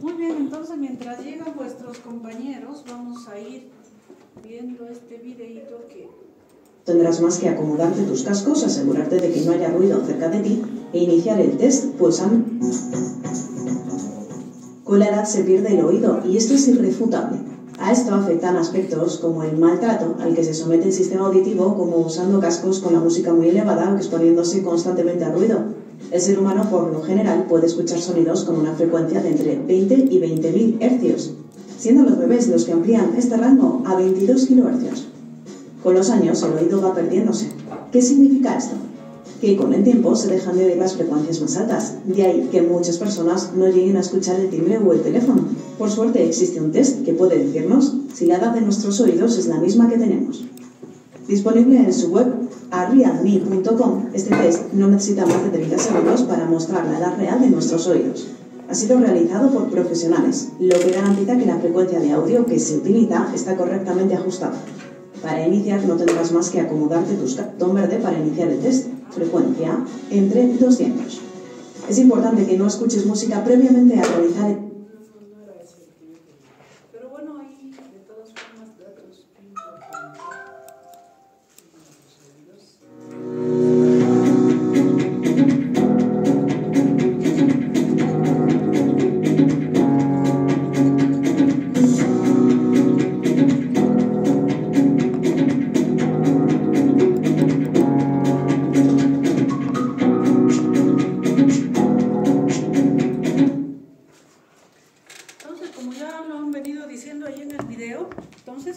Muy bien, entonces mientras llegan vuestros compañeros, vamos a ir viendo este videito que... Tendrás más que acomodarte tus cascos, asegurarte de que no haya ruido cerca de ti e iniciar el test pulsando. Con la edad se pierde el oído y esto es irrefutable. A esto afectan aspectos como el maltrato al que se somete el sistema auditivo, como usando cascos con la música muy elevada o exponiéndose constantemente al ruido. El ser humano, por lo general, puede escuchar sonidos con una frecuencia de entre 20 y 20.000 hercios, siendo los bebés los que amplían este rango a 22 kHz. Con los años, el oído va perdiéndose. ¿Qué significa esto? Que con el tiempo se dejan de oír las frecuencias más altas. De ahí que muchas personas no lleguen a escuchar el timbre o el teléfono. Por suerte existe un test que puede decirnos si la edad de nuestros oídos es la misma que tenemos. Disponible en su web ariadme.com, este test no necesita más de 30 segundos para mostrar la edad real de nuestros oídos. Ha sido realizado por profesionales, lo que garantiza que la frecuencia de audio que se utiliza está correctamente ajustada. Para iniciar no tendrás más que acomodarte tu botón verde para iniciar el test. Frecuencia entre 200. Es importante que no escuches música previamente a realizar el... Pero bueno, hay de todas formas datos importantes.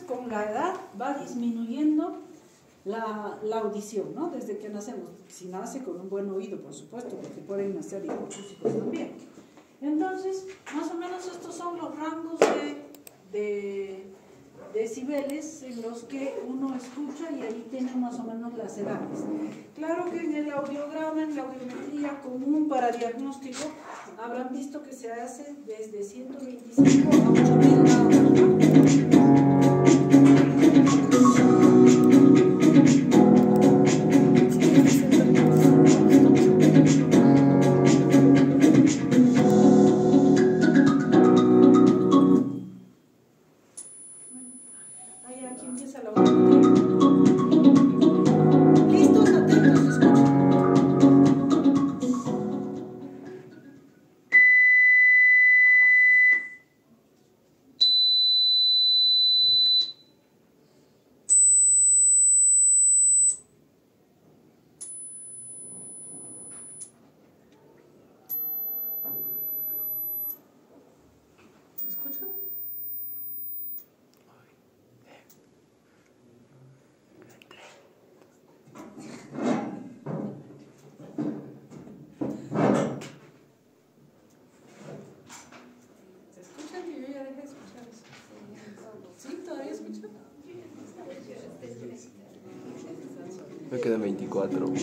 Con la edad va disminuyendo la audición, ¿no? Desde que nacemos. Si nace con un buen oído, por supuesto, porque pueden nacer hipoacúsicos también. Entonces, más o menos estos son los rangos de decibeles en los que uno escucha y ahí tienen más o menos las edades. Claro que en el audiograma, en la audiometría común para diagnóstico, habrán visto que se hace desde 125 a 8000 ¿no? Me quedan 24. ¿Has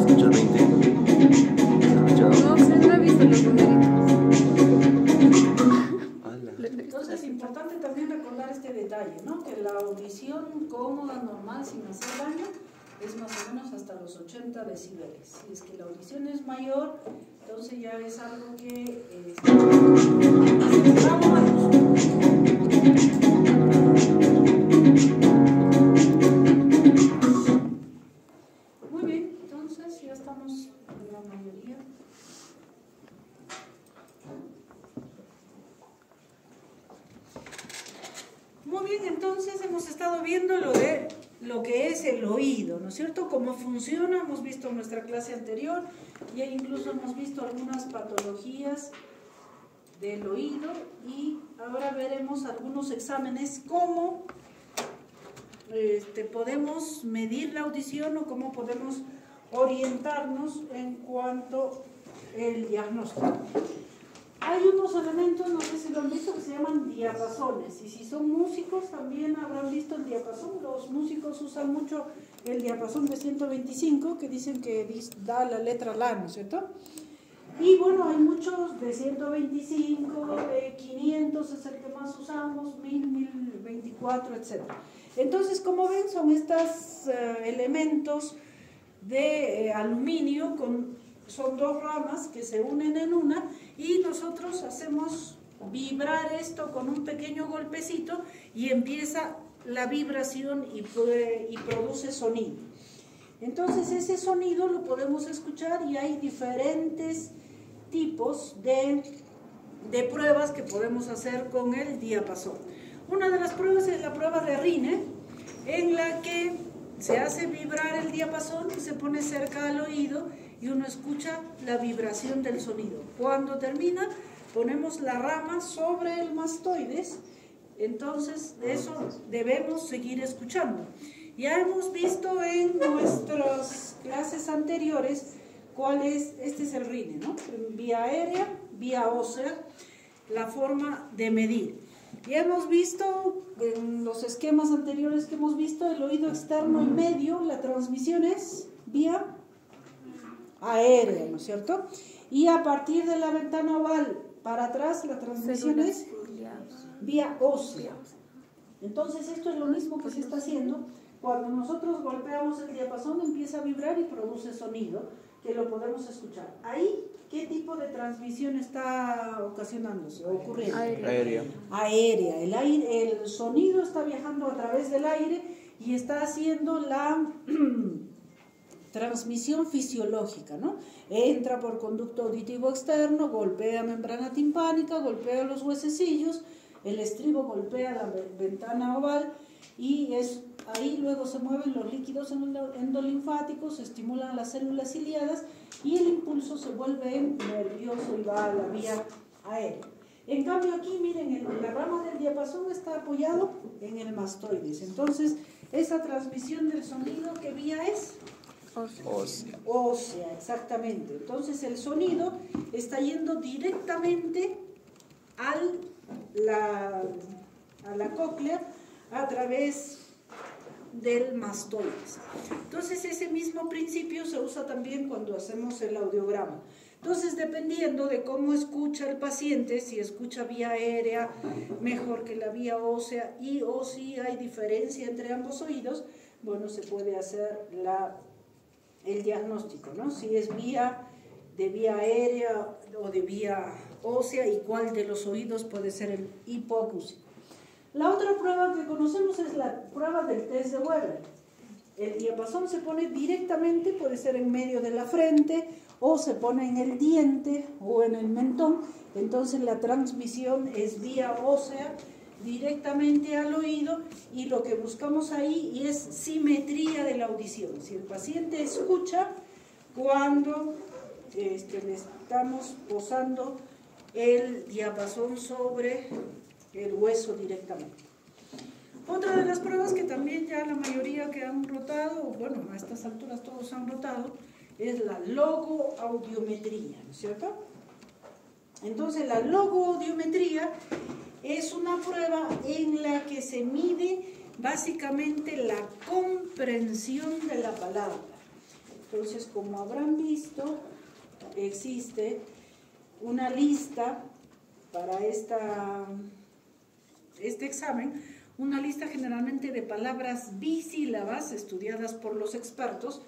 escuchado el 20? No, no he visto los numeritos. Entonces es importante también recordar este detalle, ¿no? Que la audición cómoda, normal, sin hacer daño, es más o menos hasta los 80 decibeles. Si es que la audición es mayor, entonces ya es algo que muy bien, entonces ya estamos en la mayoría. Muy bien, entonces hemos estado viendo lo que es el oído, ¿no es cierto? Cómo funciona, hemos visto en nuestra clase anterior, y incluso hemos visto algunas patologías del oído, y ahora veremos algunos exámenes, cómo podemos medir la audición o cómo podemos orientarnos en cuanto al diagnóstico. Hay unos elementos, no sé si lo han visto, que se llaman diapasones, y si son músicos también habrán visto el diapasón. Los músicos usan mucho el diapasón de 125, que dicen que da la letra la, ¿no es cierto? Y bueno, hay muchos de 125, de 500 es el que más usamos, 1000, 1024, etc. Entonces, como ven, son estos elementos de aluminio, son dos ramas que se unen en una, y nosotros hacemos vibrar esto con un pequeño golpecito y empieza la vibración y produce sonido. Entonces ese sonido lo podemos escuchar y hay diferentes tipos de pruebas que podemos hacer con el diapasón. Una de las pruebas es la prueba de Rine, en la que se hace vibrar el diapasón y se pone cerca al oído y uno escucha la vibración del sonido. Cuando termina, ponemos la rama sobre el mastoides, entonces eso debemos seguir escuchando. Ya hemos visto en nuestras clases anteriores cuál es, este es el Rine, ¿no? Vía aérea, vía ósea, la forma de medir. Ya hemos visto en los esquemas anteriores que hemos visto el oído externo y medio, la transmisión es vía aérea, ¿no es cierto? Y a partir de la ventana oval para atrás la transmisión es vía ósea. Entonces esto es lo mismo que se está haciendo. Cuando nosotros golpeamos el diapasón empieza a vibrar y produce sonido, que lo podemos escuchar. Ahí, ¿qué tipo de transmisión está ocasionándose o ocurriendo? Aérea. Aérea. El sonido está viajando a través del aire y está haciendo la transmisión fisiológica, ¿no? Entra por conducto auditivo externo, golpea membrana timpánica, golpea los huesecillos, el estribo golpea la ventana oval y ahí luego se mueven los líquidos endolinfáticos, se estimulan las células ciliadas y el impulso se vuelve nervioso y va a la vía aérea. En cambio aquí, miren, la rama del diapasón está apoyado en el mastoides. Entonces, esa transmisión del sonido, ¿qué vía es? Ósea. Ósea, exactamente. Entonces el sonido está yendo directamente a la cóclea a través del mastoides. Entonces ese mismo principio se usa también cuando hacemos el audiograma. Entonces, dependiendo de cómo escucha el paciente, si escucha vía aérea mejor que la vía ósea o si hay diferencia entre ambos oídos, bueno, se puede hacer el diagnóstico, ¿no? Si es de vía aérea o de vía ósea y cuál de los oídos puede ser el hipoacúsico. La otra prueba que conocemos es la prueba del test de Weber. El diapasón se pone directamente, puede ser en medio de la frente o se pone en el diente o en el mentón. Entonces la transmisión es vía ósea directamente al oído y lo que buscamos ahí es simetría de la audición. Si el paciente escucha cuando le estamos posando el diapasón sobre el hueso directamente. Otra de las pruebas que también ya la mayoría que han rotado, bueno, a estas alturas todos han rotado, es la logoaudiometría, ¿no es cierto? Entonces la logoaudiometría es una prueba en la que se mide básicamente la comprensión de la palabra. Entonces, como habrán visto, existe una lista para este examen, una lista generalmente de palabras bisílabas estudiadas por los expertos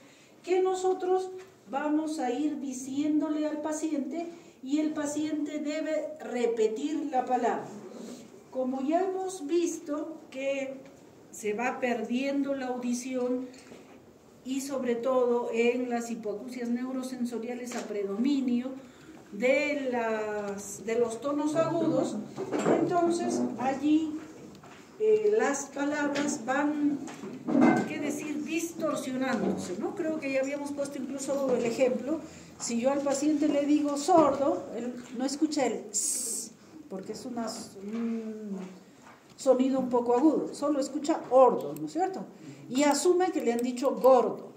que nosotros vamos a ir diciéndole al paciente y el paciente debe repetir la palabra. Como ya hemos visto que se va perdiendo la audición y sobre todo en las hipoacusias neurosensoriales a predominio de los tonos agudos, entonces allí las palabras van, ¿qué decir?, distorsionándose, ¿no? Creo que ya habíamos puesto incluso el ejemplo. Si yo al paciente le digo sordo, él no escucha el s, porque es un sonido un poco agudo, solo escucha ordo, ¿no es cierto? Y asume que le han dicho gordo.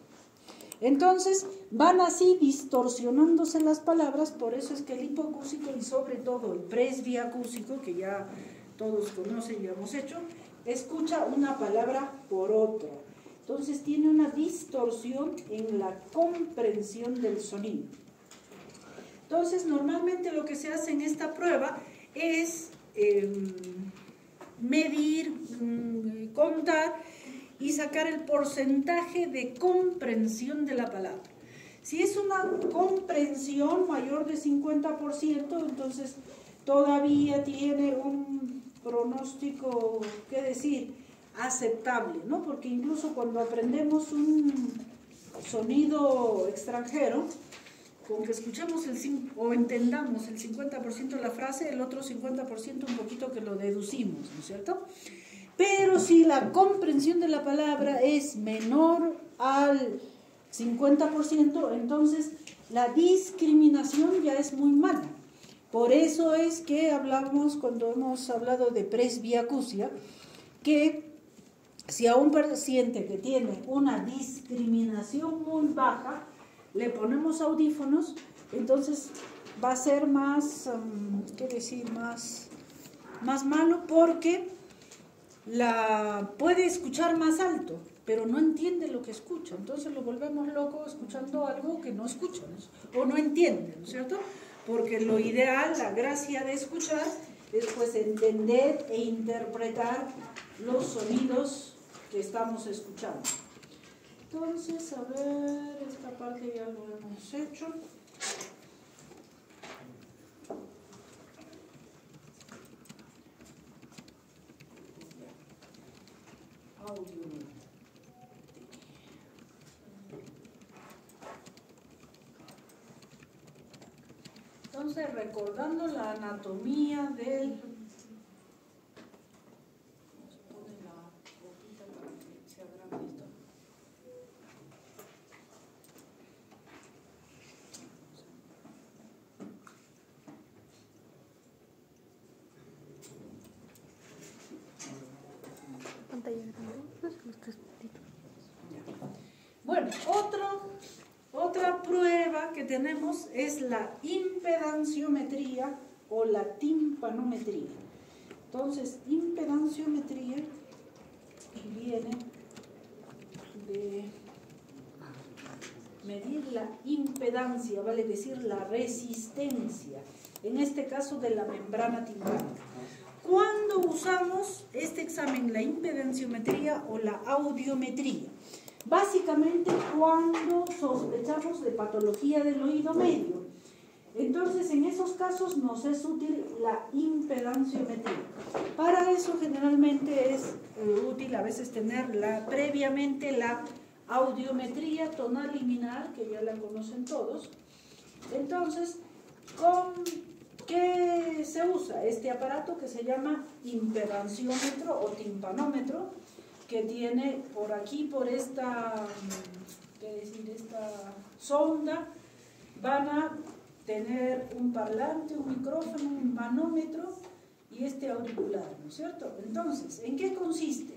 Entonces van así distorsionándose las palabras, por eso es que el hipoacúsico y sobre todo el presbiacúsico, que ya todos conocen y hemos hecho, escucha una palabra por otra. Entonces tiene una distorsión en la comprensión del sonido. Entonces normalmente lo que se hace en esta prueba es medir, contar y sacar el porcentaje de comprensión de la palabra. Si es una comprensión mayor de 50%, entonces todavía tiene un pronóstico, ¿qué decir?, aceptable, ¿no? Porque incluso cuando aprendemos un sonido extranjero, con que escuchemos o entendamos el 50% de la frase, el otro 50% un poquito que lo deducimos, ¿no es cierto? Pero si la comprensión de la palabra es menor al 50%, entonces la discriminación ya es muy mala. Por eso es que hablamos, cuando hemos hablado de presbiacusia, que si a un paciente que tiene una discriminación muy baja, le ponemos audífonos, entonces va a ser más, ¿qué decir?, más malo, porque la puede escuchar más alto, pero no entiende lo que escucha. Entonces lo volvemos loco escuchando algo que no escucha, ¿no? O no entiende, ¿no es cierto? Porque lo ideal, la gracia de escuchar, es pues entender e interpretar los sonidos que estamos escuchando. Entonces, a ver, esta parte ya lo hemos hecho. Audio. Entonces, recordando la anatomía del... Bueno, otra prueba que tenemos es la impedanciometría o la timpanometría. Entonces, impedanciometría viene de medir la impedancia, vale decir la resistencia, en este caso de la membrana timpánica. ¿Cuándo usamos este examen, la impedanciometría o la audiometría? Básicamente cuando sospechamos de patología del oído medio. Entonces, en esos casos nos es útil la impedanciometría. Para eso generalmente es útil a veces tener previamente la audiometría tonal y liminal, que ya la conocen todos. Entonces, ¿con qué se usa? Este aparato que se llama impedanciómetro o timpanómetro, que tiene por aquí, por esta sonda, van a tener un parlante, un micrófono, un manómetro y este auricular, ¿no es cierto? Entonces, ¿en qué consiste?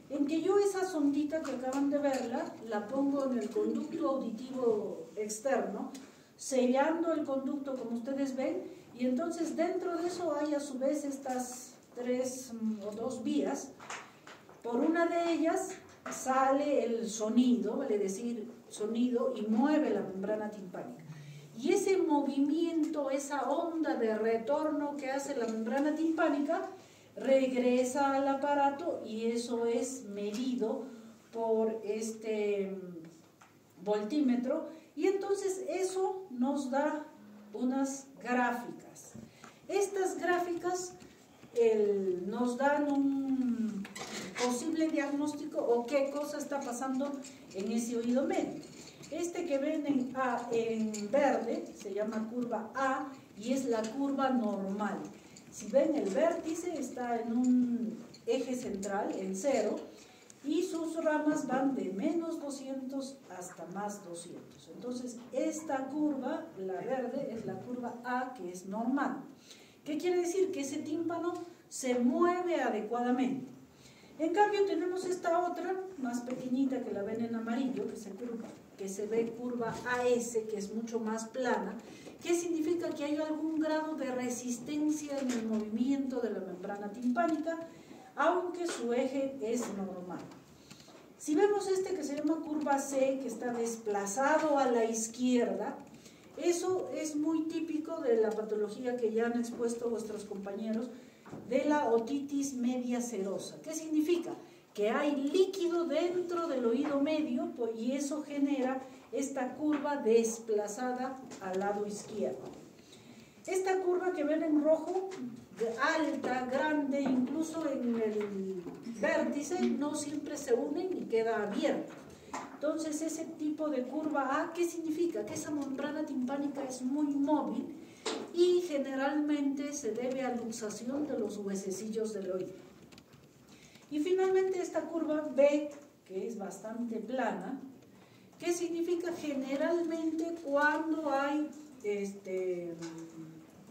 En que yo esa sondita que acaban de verla, la pongo en el conducto auditivo externo, sellando el conducto como ustedes ven, y entonces dentro de eso hay a su vez estas 3 o 2 vías. Por una de ellas sale el sonido, vale decir sonido, y mueve la membrana timpánica. Y ese movimiento, esa onda de retorno que hace la membrana timpánica, regresa al aparato y eso es medido por este voltímetro, y entonces eso nos da unas gráficas. Estas gráficas nos dan un posible diagnóstico o qué cosa está pasando en ese oído medio. Este que ven en verde se llama curva A y es la curva normal. Si ven, el vértice está en un eje central, en 0, y sus ramas van de menos 200 hasta más 200. Entonces, esta curva, la verde, es la curva A, que es normal. ¿Qué quiere decir? Que ese tímpano se mueve adecuadamente. En cambio, tenemos esta otra, más pequeñita, que la ven en amarillo, que se ve curva AS, que es mucho más plana, que significa que hay algún grado de resistencia en el movimiento de la membrana timpánica, aunque su eje es normal. Si vemos este que se llama curva C, que está desplazado a la izquierda, eso es muy típico de la patología que ya han expuesto vuestros compañeros, de la otitis media serosa. ¿Qué significa? Que hay líquido dentro del oído medio y eso genera esta curva desplazada al lado izquierdo. Esta curva que ven en rojo, alta, grande, incluso en el vértice, no siempre se unen y queda abierta. Entonces, ese tipo de curva A, ¿qué significa? Que esa membrana timpánica es muy móvil y generalmente se debe a luxación de los huesecillos del oído. Y finalmente esta curva B, que es bastante plana, ¿qué significa? Generalmente cuando hay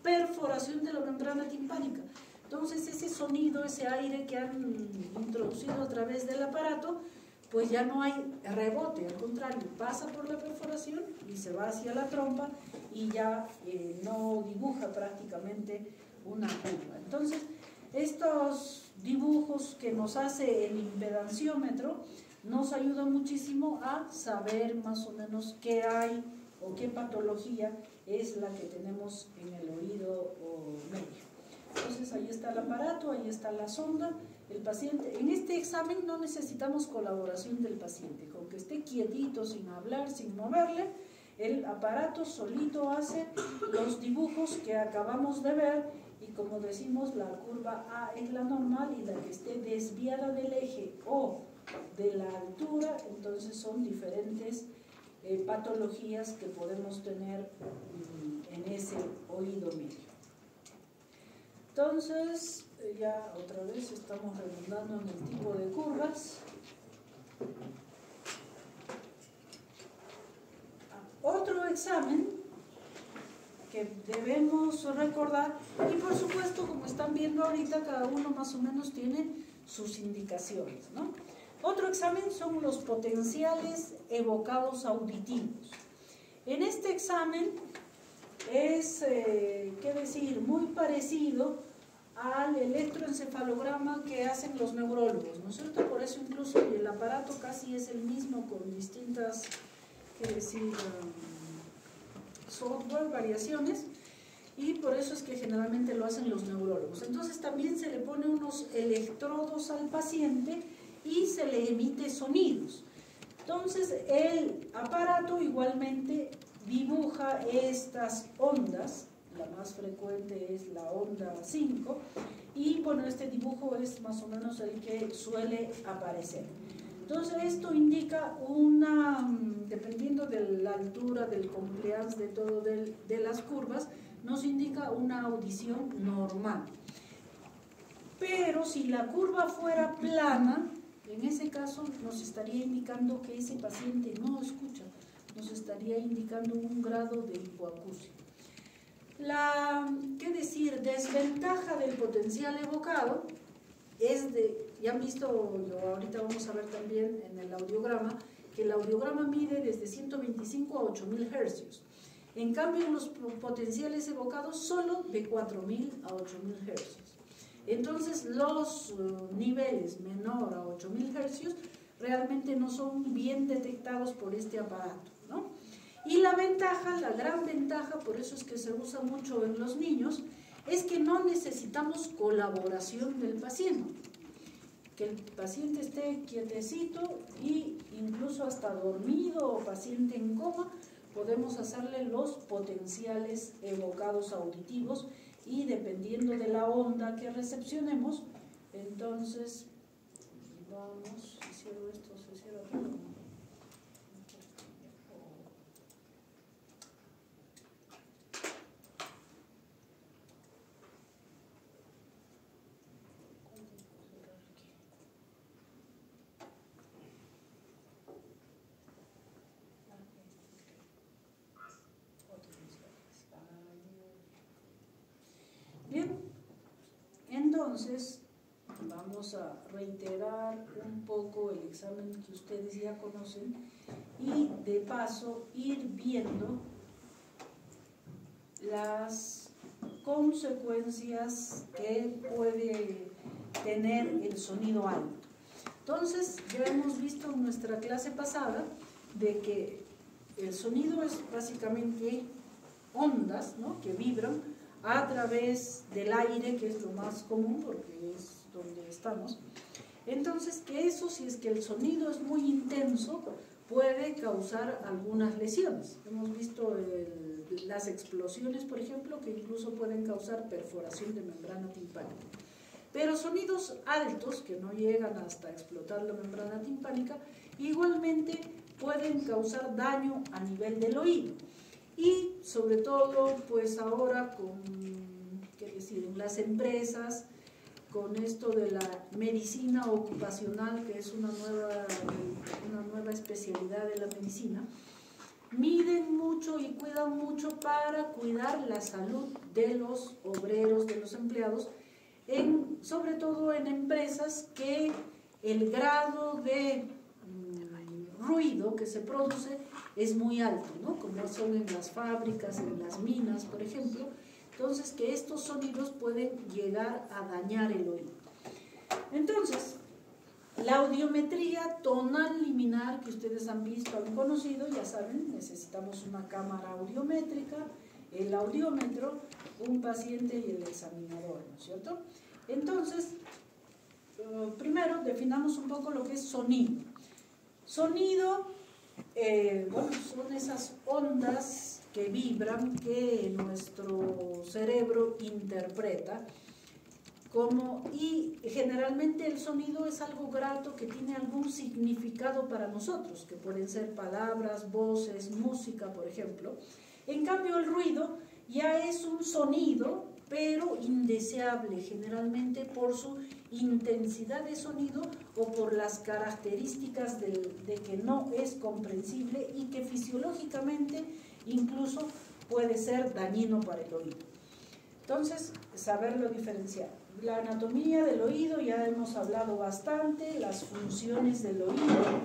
perforación de la membrana timpánica. Entonces ese sonido, ese aire que han introducido a través del aparato, pues ya no hay rebote, al contrario, pasa por la perforación y se va hacia la trompa y ya no dibuja prácticamente una curva. Entonces, estos dibujos que nos hace el impedanciómetro nos ayudan muchísimo a saber más o menos qué hay o qué patología es la que tenemos en el oído medio. Entonces ahí está el aparato, ahí está la sonda, el paciente. En este examen no necesitamos colaboración del paciente, con que esté quietito, sin hablar, sin moverle, el aparato solito hace los dibujos que acabamos de ver y como decimos, la curva A es la normal y la que esté desviada del eje o de la altura, entonces son diferentes patologías que podemos tener en ese oído medio. Entonces, ya otra vez estamos redundando en el tipo de curvas. Otro examen que debemos recordar, y por supuesto, como están viendo ahorita, cada uno más o menos tiene sus indicaciones, ¿no? Otro examen son los potenciales evocados auditivos. En este examen es, qué decir, muy parecido al electroencefalograma que hacen los neurólogos, ¿no es cierto? Por eso incluso el aparato casi es el mismo con distintas, qué decir, software, variaciones, y por eso es que generalmente lo hacen los neurólogos. Entonces también se le pone unos electrodos al paciente y se le emite sonidos. Entonces el aparato igualmente dibuja estas ondas, la más frecuente es la onda 5, y bueno, este dibujo es más o menos el que suele aparecer. Entonces esto indica una, dependiendo de la altura, del compliance, de todo de las curvas, nos indica una audición normal. Pero si la curva fuera plana, en ese caso nos estaría indicando que ese paciente no escucha, nos estaría indicando un grado de hipoacusia. La, qué decir, desventaja del potencial evocado es de, ya han visto, ahorita vamos a ver también en el audiograma, que el audiograma mide desde 125 a 8000 Hz. En cambio, los potenciales evocados solo de 4000 a 8000 Hz. Entonces, los niveles menor a 8000 Hz realmente no son bien detectados por este aparato, ¿no? Y la ventaja, la gran ventaja, por eso es que se usa mucho en los niños, es que no necesitamos colaboración del paciente. Que el paciente esté quietecito y incluso hasta dormido o paciente en coma, podemos hacerle los potenciales evocados auditivos y dependiendo de la onda que recepcionemos, entonces vamos, si cierro esto, se cierra todo. Bien, entonces vamos a reiterar un poco el examen que ustedes ya conocen y de paso ir viendo las consecuencias que puede tener el sonido alto. Entonces, ya hemos visto en nuestra clase pasada de que el sonido es básicamente ondas, ¿no?, que vibran a través del aire, que es lo más común porque es donde estamos. Entonces, que eso, si es que el sonido es muy intenso, puede causar algunas lesiones. Hemos visto las explosiones, por ejemplo, que incluso pueden causar perforación de membrana timpánica. Pero sonidos altos, que no llegan hasta explotar la membrana timpánica, igualmente pueden causar daño a nivel del oído. Y sobre todo, pues ahora en las empresas, con esto de la medicina ocupacional, que es una nueva especialidad de la medicina, miden mucho y cuidan mucho para cuidar la salud de los obreros, de los empleados, sobre todo en empresas que el grado de ruido que se produce es muy alto, ¿no?, como son en las fábricas, en las minas, por ejemplo. Entonces, que estos sonidos pueden llegar a dañar el oído. Entonces, la audiometría tonal liminar, que ustedes han visto, han conocido, ya saben, necesitamos una cámara audiométrica, el audiómetro, un paciente y el examinador, ¿no es cierto? Entonces, primero definamos un poco lo que es sonido. Sonido, son esas ondas que vibran, que nuestro cerebro interpreta y generalmente el sonido es algo grato que tiene algún significado para nosotros, que pueden ser palabras, voces, música, por ejemplo. En cambio, el ruido ya es un sonido, pero indeseable, generalmente por su intensidad de sonido o por las características de que no es comprensible y que fisiológicamente incluso puede ser dañino para el oído. Entonces, saberlo diferenciar. La anatomía del oído ya hemos hablado bastante, las funciones del oído,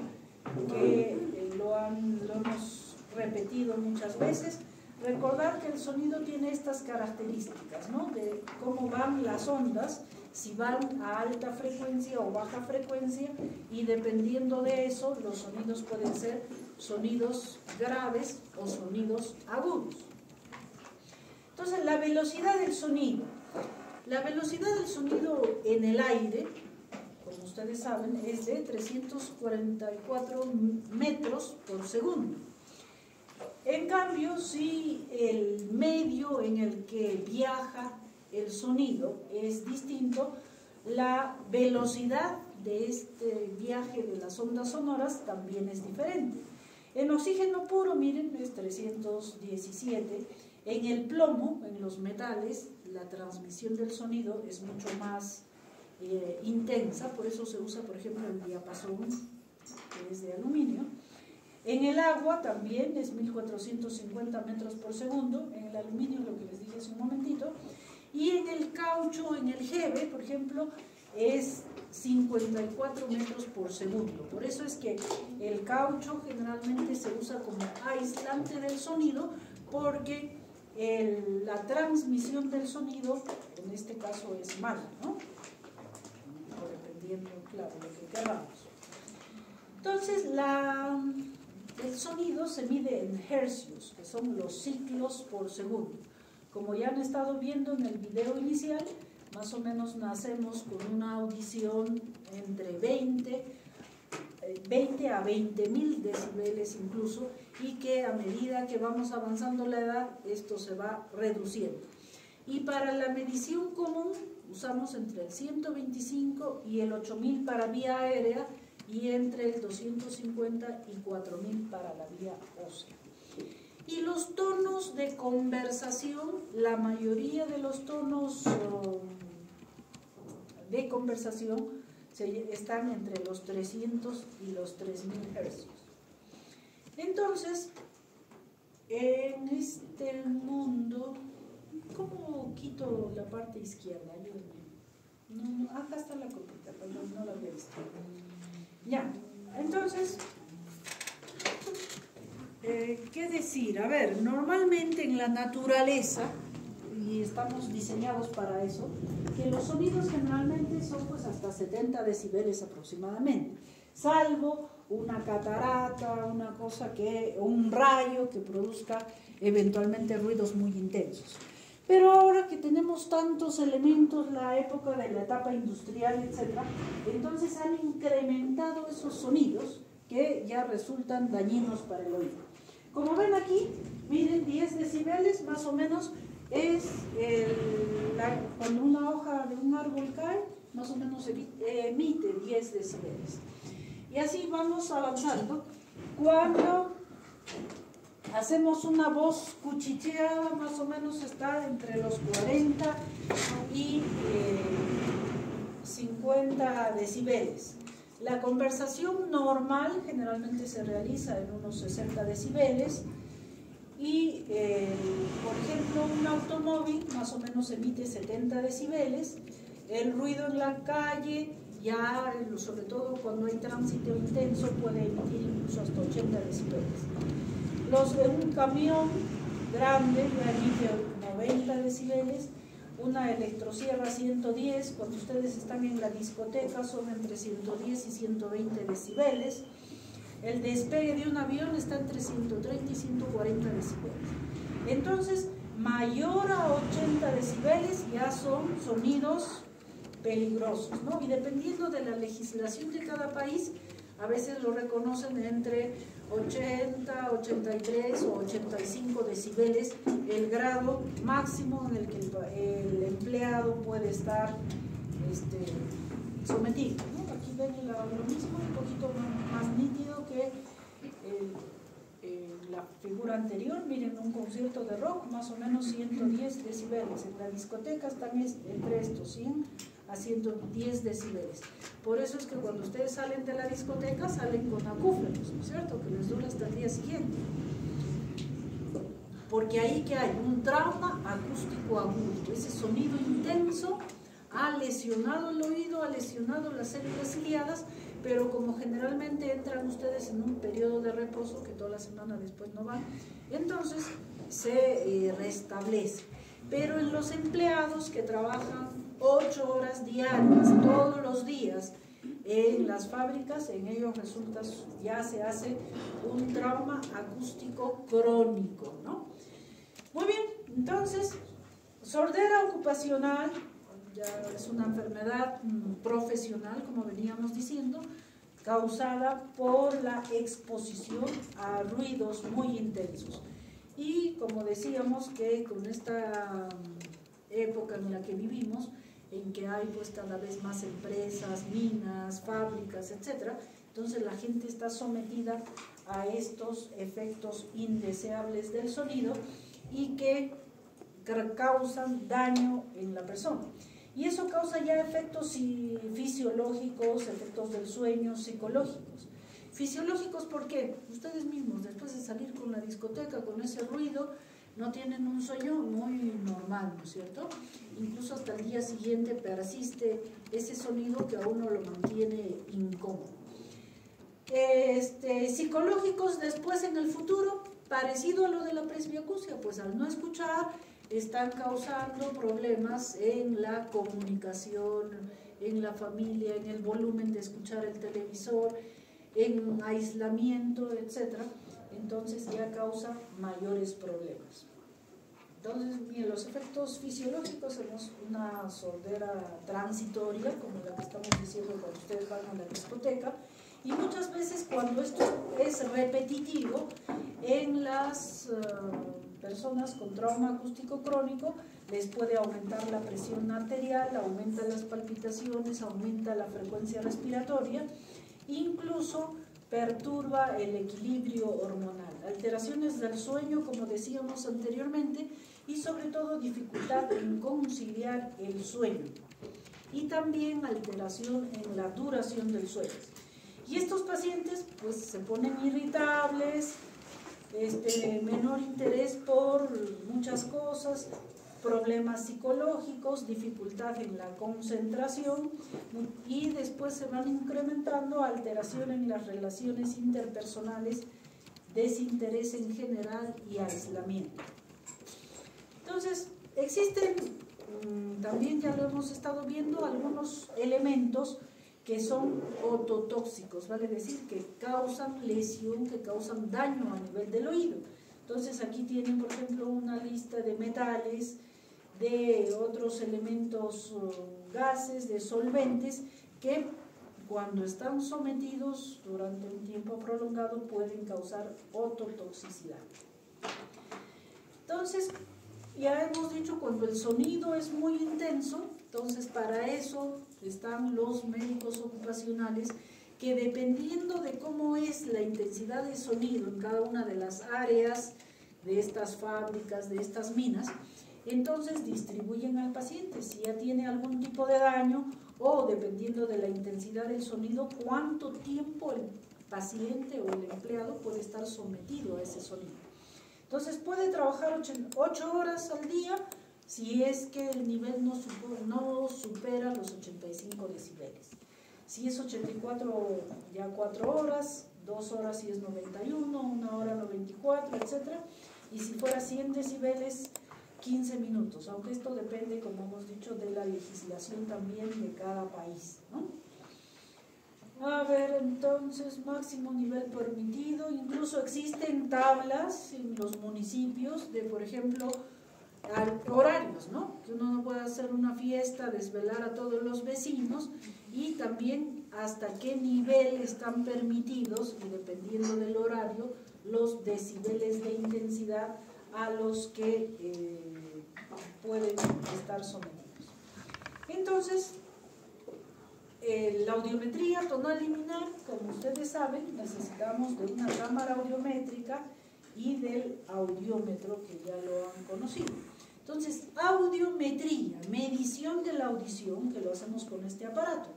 que lo hemos repetido muchas veces. Recordar que el sonido tiene estas características, ¿no?, de cómo van las ondas, si van a alta frecuencia o baja frecuencia, y dependiendo de eso, los sonidos pueden ser sonidos graves o sonidos agudos. Entonces, la velocidad del sonido. La velocidad del sonido en el aire, como ustedes saben, es de 344 metros por segundo. En cambio, si el medio en el que viaja el sonido es distinto, la velocidad de este viaje de las ondas sonoras también es diferente. En oxígeno puro, miren, es 317. En el plomo, en los metales, la transmisión del sonido es mucho más intensa, por eso se usa, por ejemplo, el diapasón, que es de aluminio. En el agua también es 1450 metros por segundo, en el aluminio, lo que les dije hace un momentito, y en el caucho, en el jeve, por ejemplo, es 54 metros por segundo. Por eso es que el caucho generalmente se usa como aislante del sonido, porque la transmisión del sonido, en este caso, es mala, ¿no? Dependiendo, claro, de lo que queramos. Entonces, el sonido se mide en hercios, que son los ciclos por segundo. Como ya han estado viendo en el video inicial, más o menos nacemos con una audición entre 20 a 20.000 decibeles incluso, y que a medida que vamos avanzando la edad, esto se va reduciendo. Y para la medición común, usamos entre el 125 y el 8.000 para vía aérea, y entre el 250 y 4.000 para la vía ósea. Y los tonos de conversación, la mayoría de los tonos de conversación están entre los 300 y los 3.000 hercios. Entonces, en este mundo, ¿cómo quito la parte izquierda? Ayúdenme. No, acá está la copita, perdón, no la había visto. Ya, entonces, ¿qué decir? A ver, normalmente en la naturaleza, y estamos diseñados para eso, que los sonidos generalmente son pues hasta 70 decibeles aproximadamente, salvo una catarata, una cosa que, un rayo que produzca eventualmente ruidos muy intensos. Pero ahora que tenemos tantos elementos, la época de la etapa industrial, etc., entonces han incrementado esos sonidos que ya resultan dañinos para el oído. Como ven aquí, miren, 10 decibeles más o menos es cuando una hoja de un árbol cae, más o menos emite 10 decibeles. Y así vamos avanzando. Cuando hacemos una voz cuchicheada, más o menos está entre los 40 y 50 decibeles. La conversación normal generalmente se realiza en unos 60 decibeles y, por ejemplo, un automóvil más o menos emite 70 decibeles. El ruido en la calle, ya sobre todo cuando hay tránsito intenso, puede emitir incluso hasta 80 decibeles. Un camión grande ya emite 90 decibeles. Una electrosierra 110, cuando ustedes están en la discoteca son entre 110 y 120 decibeles. El despegue de un avión está entre 130 y 140 decibeles. Entonces, mayor a 80 decibeles ya son sonidos peligrosos, ¿no? Y dependiendo de la legislación de cada país, a veces lo reconocen entre 80, 83 o 85 decibeles, el grado máximo en el que el empleado puede estar sometido, ¿no? Aquí ven lo mismo, un poquito más nítido que la figura anterior. Miren, un concierto de rock, más o menos 110 decibeles. En la discoteca están entre estos 100 a 110 decibeles. Por eso es que cuando ustedes salen de la discoteca salen con acúfenos, ¿no es cierto? Que les dura hasta el día siguiente. Porque ahí que hay un trauma acústico agudo. Ese sonido intenso ha lesionado el oído, ha lesionado las células ciliadas, pero como generalmente entran ustedes en un periodo de reposo, que toda la semana después no van, entonces se restablece. Pero en los empleados que trabajan 8 horas diarias, todos los días, en las fábricas, en ellos resulta, ya se hace un trauma acústico crónico, ¿no? Muy bien, entonces, sordera ocupacional, ya es una enfermedad profesional, como veníamos diciendo, causada por la exposición a ruidos muy intensos. Y como decíamos que con esta época en la que vivimos, en que hay pues cada vez más empresas, minas, fábricas, etc., entonces la gente está sometida a estos efectos indeseables del sonido y que causan daño en la persona. Y eso causa ya efectos fisiológicos, efectos del sueño, psicológicos. Fisiológicos, ¿por qué? Ustedes mismos, después de salir con la discoteca, con ese ruido, no tienen un sueño muy normal, ¿no es cierto? Incluso hasta el día siguiente persiste ese sonido que a uno lo mantiene incómodo. Psicológicos después en el futuro, parecido a lo de la presbiacusia, pues al no escuchar, están causando problemas en la comunicación, en la familia, en el volumen de escuchar el televisor, en aislamiento, etc. Entonces ya causa mayores problemas. Entonces, bien, los efectos fisiológicos tenemos una sordera transitoria, como la que estamos diciendo cuando ustedes van a la discoteca, y muchas veces cuando esto es repetitivo en las personas con trauma acústico crónico, les puede aumentar la presión arterial, aumenta las palpitaciones, aumenta la frecuencia respiratoria, incluso perturba el equilibrio hormonal, alteraciones del sueño, como decíamos anteriormente, y sobre todo dificultad en conciliar el sueño, y también alteración en la duración del sueño. Y estos pacientes pues se ponen irritables, menor interés por muchas cosas, problemas psicológicos, dificultad en la concentración, y después se van incrementando alteraciones en las relaciones interpersonales, desinterés en general y aislamiento. Entonces, existen, también ya lo hemos estado viendo, algunos elementos que son ototóxicos, vale decir que causan lesión, que causan daño a nivel del oído. Entonces aquí tienen, por ejemplo, una lista de metales, de otros elementos, gases, de solventes, que cuando están sometidos durante un tiempo prolongado pueden causar ototoxicidad. Entonces, ya hemos dicho, cuando el sonido es muy intenso, entonces para eso están los médicos ocupacionales, que dependiendo de cómo es la intensidad de sonido en cada una de las áreas de estas fábricas, de estas minas, entonces distribuyen al paciente si ya tiene algún tipo de daño, o dependiendo de la intensidad del sonido, cuánto tiempo el paciente o el empleado puede estar sometido a ese sonido. Entonces puede trabajar 8 horas al día si es que el nivel no supera los 85 decibeles. Si es 84, ya 4 horas, 2 horas si es 91, 1 hora 94, etc. Y si fuera 100 decibeles, 15 minutos, aunque esto depende, como hemos dicho, de la legislación también de cada país, ¿no? A ver, entonces, máximo nivel permitido. Incluso existen tablas en los municipios de, por ejemplo, horarios, ¿no? Que uno no puede hacer una fiesta, desvelar a todos los vecinos, y también hasta qué nivel están permitidos, y dependiendo del horario, los decibeles de intensidad a los que pueden estar sometidos. Entonces, la audiometría tonal liminar, como ustedes saben, necesitamos de una cámara audiométrica y del audiómetro, que ya lo han conocido. Entonces, audiometría, medición de la audición, que lo hacemos con este aparato.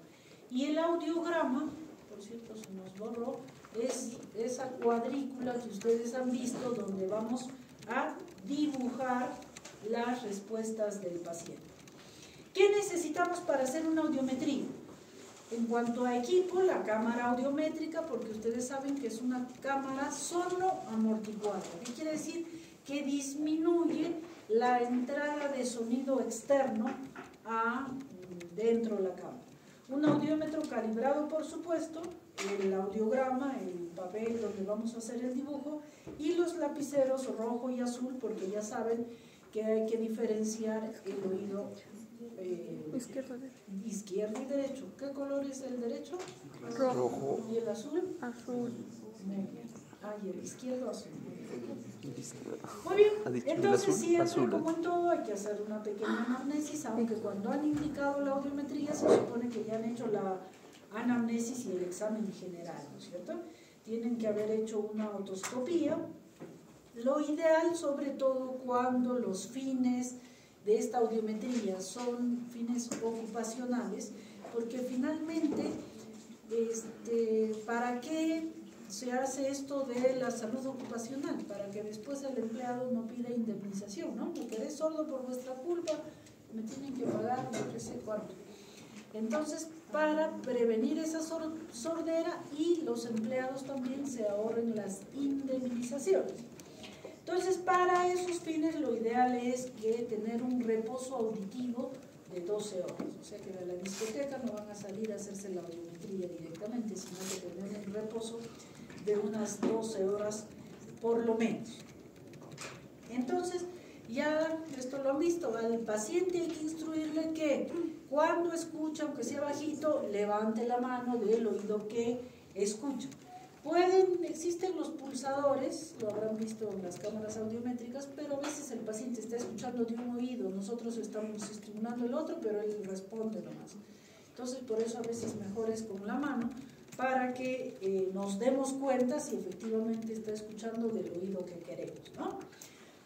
Y el audiograma, por cierto se nos borró, es esa cuadrícula que ustedes han visto donde vamos a dibujar las respuestas del paciente. ¿Qué necesitamos para hacer una audiometría? En cuanto a equipo, la cámara audiométrica, porque ustedes saben que es una cámara sonoamortiguada. ¿Qué quiere decir? Que disminuye la entrada de sonido externo dentro de la cámara. Un audiómetro calibrado, por supuesto, el audiograma, el papel donde vamos a hacer el dibujo, y los lapiceros rojo y azul, porque ya saben que hay que diferenciar el oído izquierdo y derecho. ¿Qué color es el derecho? Rojo. ¿Y el azul? Azul. Muy bien. Y el izquierdo azul. Muy bien, entonces siempre, como en todo, hay que hacer una pequeña anamnesis, aunque cuando han indicado la audiometría se supone que ya han hecho la anamnesis y el examen general, ¿no es cierto? Tienen que haber hecho una otoscopía. Lo ideal, sobre todo cuando los fines de esta audiometría son fines ocupacionales, porque finalmente, ¿para qué se hace esto de la salud ocupacional? Para que después el empleado no pida indemnización, ¿no? Me quedé sordo por vuestra culpa, me tienen que pagar no sé cuánto. Entonces, para prevenir esa sordera, y los empleados también se ahorren las indemnizaciones. Entonces, para esos fines lo ideal es que tener un reposo auditivo de 12 horas. O sea que de la discoteca no van a salir a hacerse la audiometría directamente, sino que tener un reposo de unas 12 horas por lo menos. Entonces, ya esto lo han visto, al paciente hay que instruirle que cuando escucha, aunque sea bajito, levante la mano del oído que escucha. Existen los pulsadores, lo habrán visto en las cámaras audiométricas, pero a veces el paciente está escuchando de un oído, nosotros estamos estimulando el otro, pero él responde nomás. Entonces, por eso a veces mejor es con la mano, para que nos demos cuenta si efectivamente está escuchando del oído que queremos, ¿no?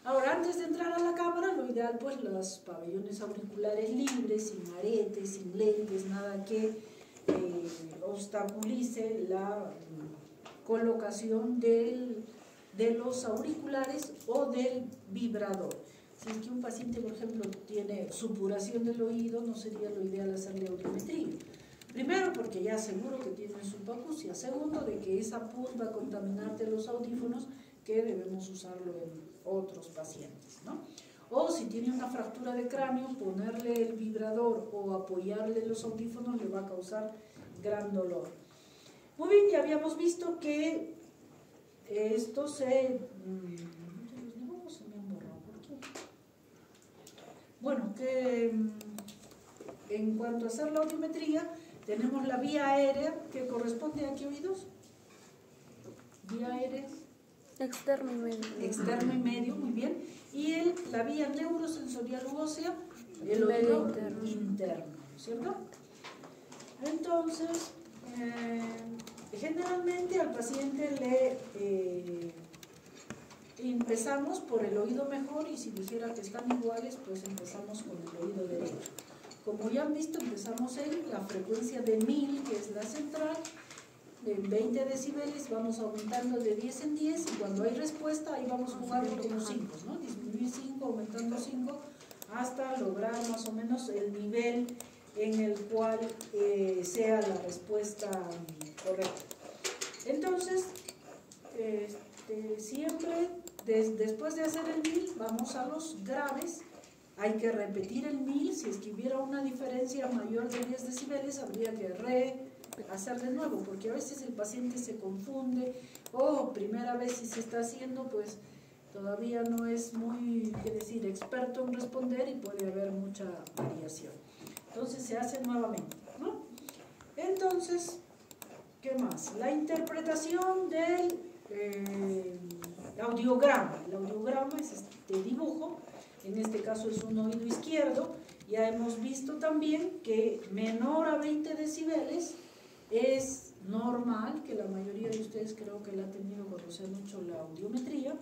Ahora, antes de entrar a la cámara, lo ideal, pues, los pabellones auriculares libres, sin aretes, sin lentes, nada que obstaculice la colocación de los auriculares o del vibrador. Si es que un paciente, por ejemplo, tiene supuración del oído, no sería lo ideal hacerle audiometría. Primero, porque ya seguro que tiene subacusia. Segundo, de que esa pus va a contaminarte los audífonos, que debemos usarlo en otros pacientes, ¿no? O si tiene una fractura de cráneo, ponerle el vibrador o apoyarle los audífonos le va a causar gran dolor. Muy bien, ya habíamos visto que esto se... Bueno, que en cuanto a hacer la audiometría, tenemos la vía aérea, que corresponde a qué oídos? Vía aérea. Externo y medio. Externo y medio, muy bien. Y la vía neurosensorial u ósea, el oído interno, ¿cierto? Entonces, generalmente al paciente le empezamos por el oído mejor, y si dijera que están iguales, pues empezamos con el oído derecho. Como ya han visto, empezamos en la frecuencia de 1000, que es la central, de 20 decibeles, vamos aumentando de 10 en 10, y cuando hay respuesta, ahí vamos jugando con los 5, ¿no? Disminuir 5, aumentando 5, hasta lograr más o menos el nivel en el cual sea la respuesta correcta. Entonces, siempre después de hacer el 1000, vamos a los graves. Hay que repetir el 1000, si es que hubiera una diferencia mayor de 10 decibeles, habría que hacer de nuevo, porque a veces el paciente se confunde, o primera vez si se está haciendo, pues todavía no es muy, qué decir, experto en responder, y puede haber mucha variación. Entonces se hace nuevamente, ¿no? Entonces, ¿qué más? La interpretación del audiograma. El audiograma es este dibujo, en este caso es un oído izquierdo. Ya hemos visto también que menor a 20 decibeles es normal, que la mayoría de ustedes creo que la han tenido cuando se han hecho la audiometría,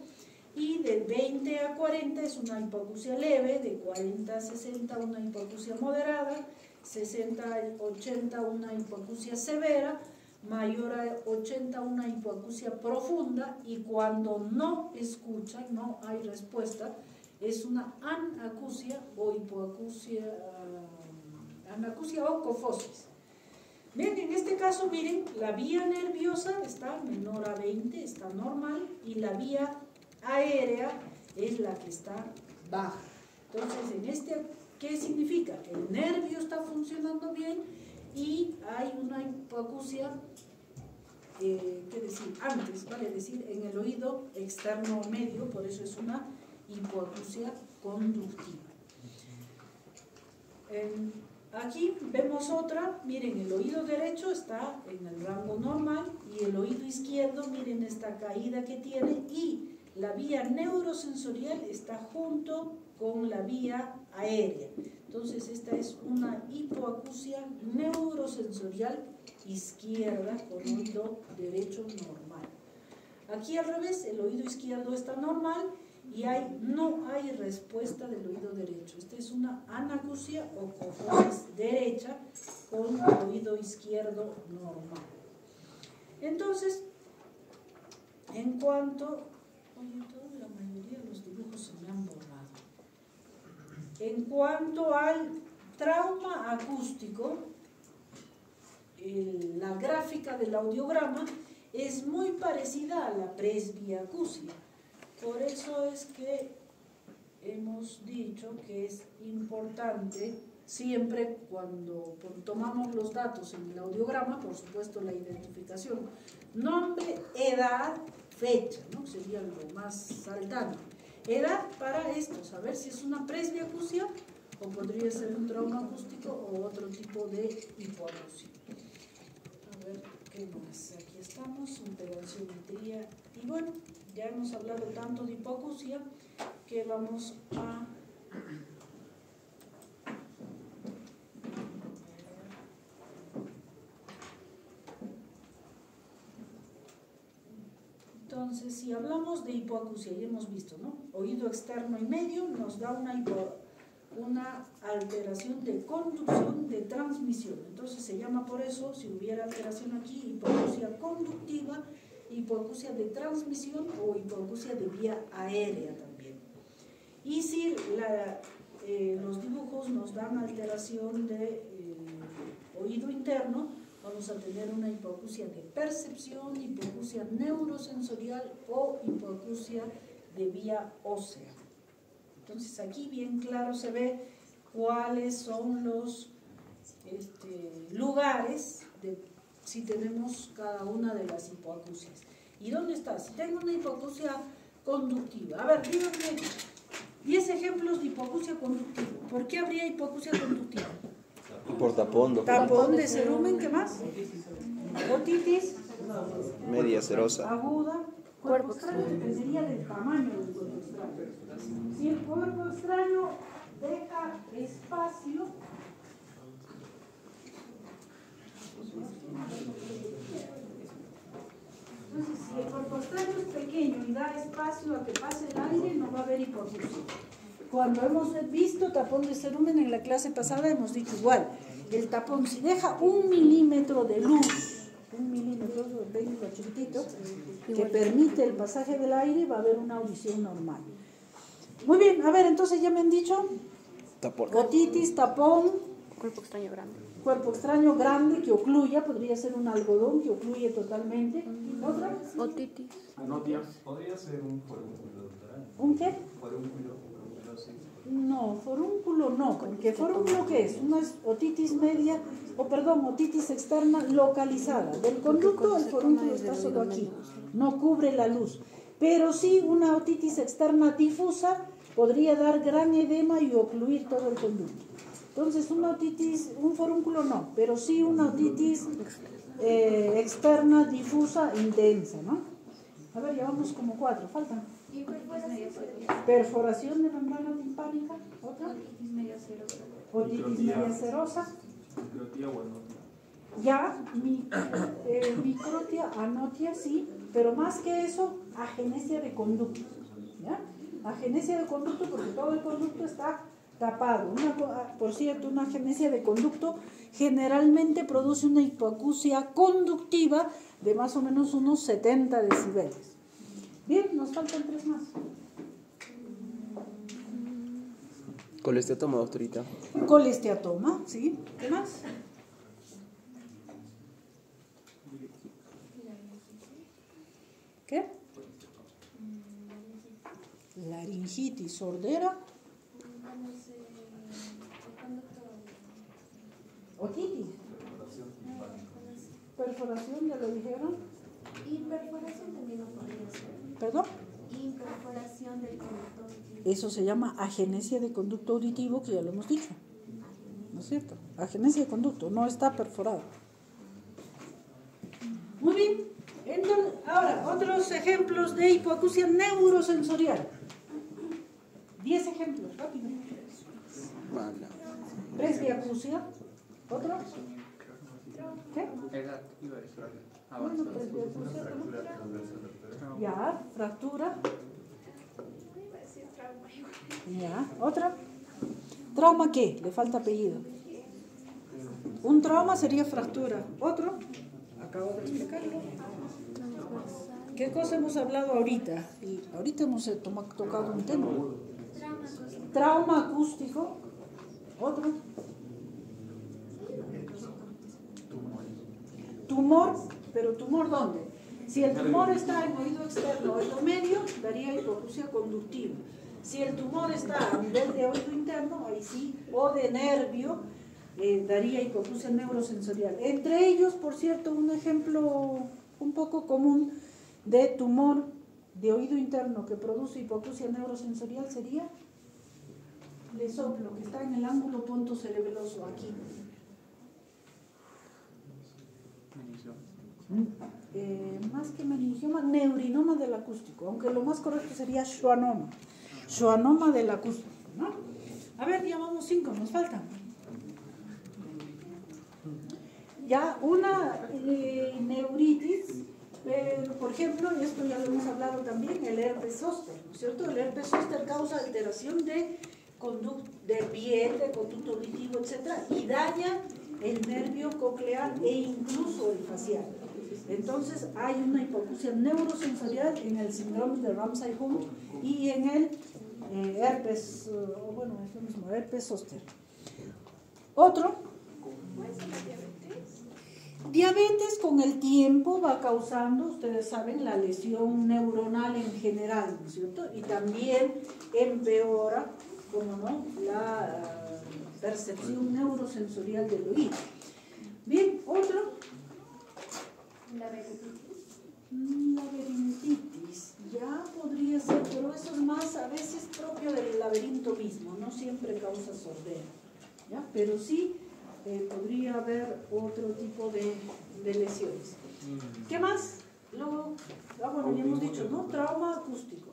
y de 20 a 40 es una hipoacusia leve, de 40 a 60 una hipoacusia moderada, 60 a 80 una hipoacusia severa, mayor a 80 una hipoacusia profunda, y cuando no escucha, no hay respuesta, es una anacusia o hipoacusia, anacusia o cofosis. Bien, en este caso, miren, la vía nerviosa está menor a 20, está normal, y la vía aérea es la que está baja. Entonces, ¿qué significa? Que el nervio está funcionando bien y hay una hipoacusia, ¿qué decir? Antes, vale decir, en el oído externo medio, por eso es una hipoacusia conductiva. Aquí vemos otra, miren, el oído derecho está en el rango normal, y el oído izquierdo, miren esta caída que tiene, y la vía neurosensorial está junto con la vía aérea. Entonces esta es una hipoacusia neurosensorial izquierda con oído derecho normal. Aquí al revés, el oído izquierdo está normal y no hay respuesta del oído derecho. Esta es una anacusia o cofosis derecha con el oído izquierdo normal. Entonces, en cuanto... Oye, la mayoría de los dibujos se me han borrado. En cuanto al trauma acústico, la gráfica del audiograma es muy parecida a la presbiacusia. Por eso es que hemos dicho que es importante siempre cuando tomamos los datos en el audiograma, por supuesto la identificación, nombre, edad, fecha, ¿no? Sería lo más saltante. Edad para esto, saber si es una presbiacusia o podría ser un trauma acústico o otro tipo de hipoacusia. A ver, ¿qué más? Aquí estamos, intervencionetría. Y bueno, ya hemos hablado tanto de hipoacusia que vamos a... Entonces, si hablamos de hipoacusia, ya hemos visto, ¿no? Oído externo y medio nos da una alteración de conducción, de transmisión. Entonces se llama por eso, si hubiera alteración aquí, hipoacusia conductiva, hipoacusia de transmisión o hipoacusia de vía aérea también. Y si los dibujos nos dan alteración de oído interno, vamos a tener una hipoacusia de percepción, hipoacusia neurosensorial o hipoacusia de vía ósea. Entonces aquí bien claro se ve cuáles son los lugares de si tenemos cada una de las hipoacusias. ¿Y dónde está? Si tengo una hipoacusia conductiva. A ver, díganme 10 ejemplos de hipoacusia conductiva. ¿Por qué habría hipoacusia conductiva? Por tapón. Tapón de cerumen, ¿qué más? Otitis Media cerosa. aguda. Cuerpo extraño dependería del tamaño del cuerpo extraño. Si el cuerpo extraño deja espacio, entonces si el cuerpo extraño es pequeño y da espacio a que pase el aire, no va a haber hipoacusia. Cuando hemos visto tapón de cerumen en la clase pasada hemos dicho igual, el tapón si deja 1 milímetro de luz, 1 milímetro, ven lo chiquitito, que permite el pasaje del aire, va a haber una audición normal. Muy bien, a ver, entonces ya me han dicho, Tapón. otitis, tapón, Cuerpo extraño grande. cuerpo extraño grande que ocluya, podría ser un algodón que ocluye totalmente. ¿Otra? Otitis. Anotia. Podría ser un forúnculo, doctora. ¿Un qué? Forúnculo, sí. No, forúnculo no, porque forúnculo ¿qué es? Una es otitis media, otitis externa localizada. Del conducto el forúnculo está solo aquí, no cubre la luz. Pero sí una otitis externa difusa podría dar gran edema y ocluir todo el conducto. Entonces una otitis, un forúnculo no, pero sí una otitis externa difusa intensa, ¿no? A ver, ya vamos como 4, faltan. Perforación de membrana timpánica, otra. Otitis media cerosa. Microtia o anotia. Ya, microtia, anotia, sí, pero más que eso, agenesia de conducto. ¿Ya? Agenesia de conducto porque todo el conducto está tapado. Por cierto, una agenesia de conducto generalmente produce una hipoacusia conductiva de más o menos unos 70 decibeles. Bien, nos faltan 3 más. Colesteatoma, doctorita. Colesteatoma, ¿sí? ¿Qué más? ¿Qué? Laringitis, sordera. Otitis. Perforación, ya lo dijeron. Y perforación también no podría ser. ¿Perdón? Y perforación del conducto auditivo. Eso se llama agenesia de conducto auditivo, que ya lo hemos dicho. ¿No es cierto? Agenesia de conducto, no está perforado. Muy bien. Entonces, ahora, otros ejemplos de hipoacusia neurosensorial. 10 ejemplos, rápido. Presbiacusia. ¿Otro? ¿Qué? Bueno, presbiacusia. Ya, fractura. Ya, ¿otra? ¿Trauma qué? Le falta apellido. Un trauma sería fractura. ¿Otro? Acabo de explicarlo. ¿Qué cosa hemos hablado ahorita? Y ahorita hemos tocado un tema. Trauma acústico. ¿Otro? Tumor, pero ¿tumor dónde? Si el tumor está en oído externo, oído medio, daría hipoacusia conductiva. Si el tumor está a nivel de oído interno, ahí sí, o de nervio, daría hipoacusia neurosensorial. Entre ellos, por cierto, un ejemplo un poco común de tumor de oído interno que produce hipoacusia neurosensorial sería el soplo, que está en el ángulo pontocerebeloso aquí. Más que meningioma, neurinoma del acústico, aunque lo más correcto sería schwannoma. Schwannoma del acústico, ¿no? A ver, ya vamos 5, nos faltan. Ya una neuritis, por ejemplo, y esto ya lo hemos hablado también, el herpes zóster, ¿no es cierto? El herpes zóster causa alteración de piel, de conducto auditivo, etc. y daña el nervio coclear e incluso el facial. Entonces hay una hipoacusia neurosensorial en el síndrome de Ramsay-Hunt y en el herpes, bueno, es lo mismo, herpes zóster. Otro. Diabetes con el tiempo va causando, ustedes saben, la lesión neuronal en general, ¿no es cierto? Y también empeora, como no, la percepción neurosensorial del oído. Bien, otro. Laberintitis, ya podría ser, pero eso es más a veces propio del laberinto mismo, no siempre causa sordera, ¿ya? Pero sí podría haber otro tipo de lesiones. ¿Qué más? Luego, bueno, ya hemos dicho, ¿no? Trauma acústico.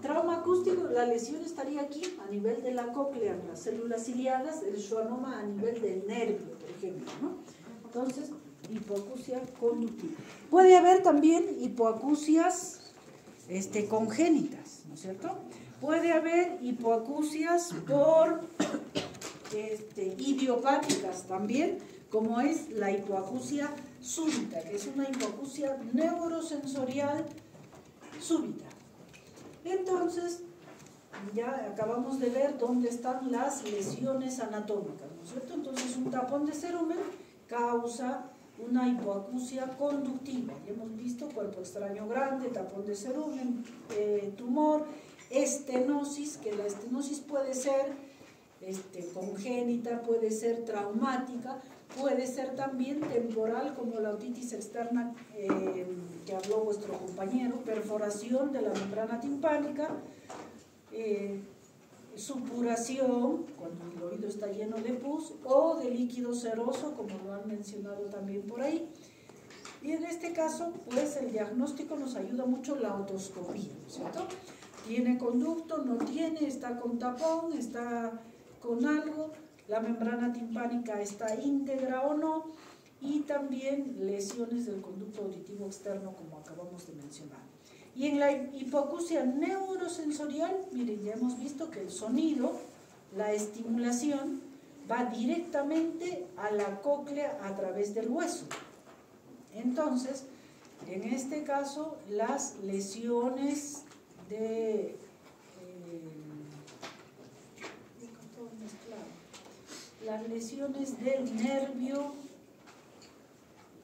Trauma acústico, la lesión estaría aquí, a nivel de la cóclea, en las células ciliadas, el schwannoma a nivel del nervio, por ejemplo, ¿no? Entonces, hipoacusia conductiva. Puede haber también hipoacusias congénitas, ¿no es cierto? Puede haber hipoacusias por idiopáticas también, como es la hipoacusia súbita, que es una hipoacusia neurosensorial súbita. Entonces, ya acabamos de ver dónde están las lesiones anatómicas, ¿no es cierto? Entonces, un tapón de cerumen causa una hipoacusia conductiva. Ya hemos visto cuerpo extraño grande, tapón de cerumen, tumor, estenosis, que la estenosis puede ser congénita, puede ser traumática, puede ser también temporal, como la otitis externa que habló vuestro compañero, perforación de la membrana timpánica, supuración, cuando el oído está lleno de pus, o de líquido seroso, como lo han mencionado también por ahí. Y en este caso, pues el diagnóstico nos ayuda mucho la otoscopía, ¿no es cierto? ¿Tiene conducto? ¿No tiene? ¿Está con tapón? ¿Está con algo? ¿La membrana timpánica está íntegra o no? Y también lesiones del conducto auditivo externo, como acabamos de mencionar. Y en la hipoacusia neurosensorial, miren, ya hemos visto que el sonido, la estimulación, va directamente a la cóclea a través del hueso. Entonces, en este caso, las lesiones de las lesiones del nervio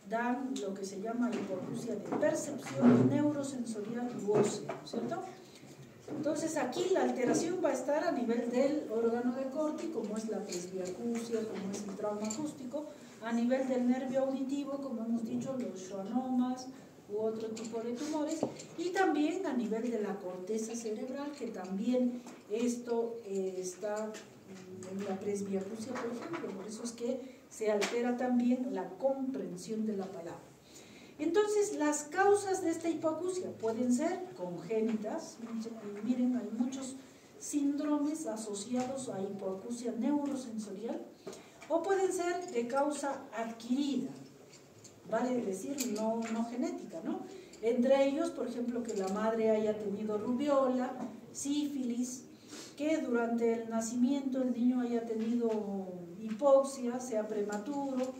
dan lo que se llama hipoacusia de percepción neurosensorial y ósea, ¿no es cierto? Entonces aquí la alteración va a estar a nivel del órgano de Corti, como es la presbiacusia, como es el trauma acústico, a nivel del nervio auditivo, como hemos dicho, los schwannomas u otro tipo de tumores, y también a nivel de la corteza cerebral, que también esto está en la presbiacusia, por ejemplo, por eso es que se altera también la comprensión de la palabra. Entonces, las causas de esta hipoacusia pueden ser congénitas. Miren, hay muchos síndromes asociados a hipoacusia neurosensorial, o pueden ser de causa adquirida, vale decir, no genética, ¿no? Entre ellos, por ejemplo, que la madre haya tenido rubiola, sífilis, que durante el nacimiento el niño haya tenido hipoxia, sea prematuro,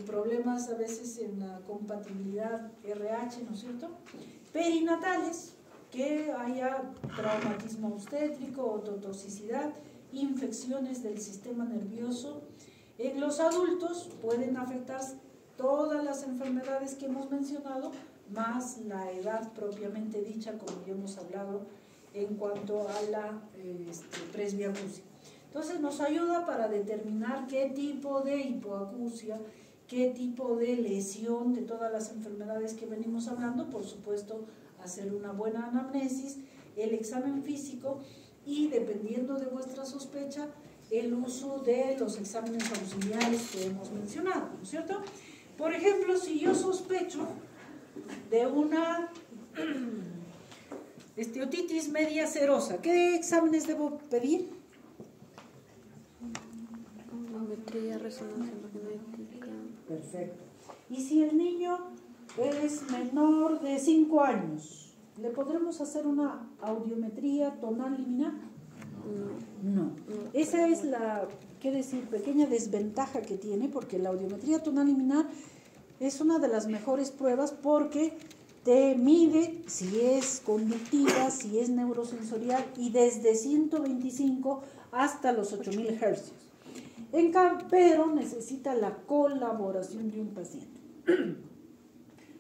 problemas a veces en la compatibilidad RH, ¿no es cierto? Perinatales, que haya traumatismo obstétrico, ototoxicidad, infecciones del sistema nervioso. En los adultos pueden afectar todas las enfermedades que hemos mencionado, más la edad propiamente dicha, como ya hemos hablado, en cuanto a la presbiacusia. Entonces nos ayuda para determinar qué tipo de hipoacusia, qué tipo de lesión de todas las enfermedades que venimos hablando, por supuesto, hacer una buena anamnesis, el examen físico y, dependiendo de vuestra sospecha, el uso de los exámenes auxiliares que hemos mencionado, ¿no es cierto? Por ejemplo, si yo sospecho de una otitis media serosa, ¿qué exámenes debo pedir? Audiometría, resonancia magnética. Perfecto. Y si el niño es menor de 5 años, ¿le podremos hacer una audiometría tonal liminar? No. Esa es la, qué decir, pequeña desventaja que tiene, porque la audiometría tonal liminar es una de las mejores pruebas porque te mide si es conductiva, si es neurosensorial, y desde 125 hasta los 8000 Hz. Pero necesita la colaboración de un paciente.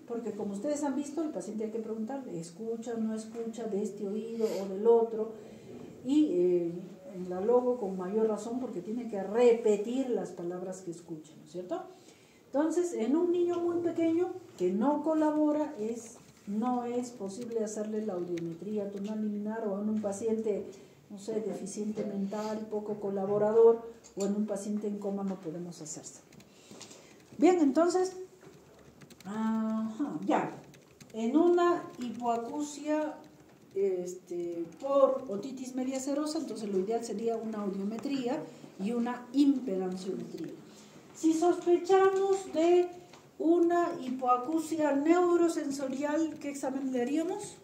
Porque como ustedes han visto, el paciente hay que preguntarle, ¿escucha o no escucha de este oído o del otro? Y en la logo con mayor razón porque tiene que repetir las palabras que escucha, ¿no es cierto? Entonces, en un niño muy pequeño que no colabora, no es posible hacerle la audiometría tonal liminar, o en un paciente, no sé, deficiente mental, poco colaborador, o en un paciente en coma no podemos hacerse. Bien, entonces, ya, en una hipoacusia por otitis media serosa, entonces lo ideal sería una audiometría y una impedanciometría. Si sospechamos de una hipoacusia neurosensorial, ¿qué examen le haríamos?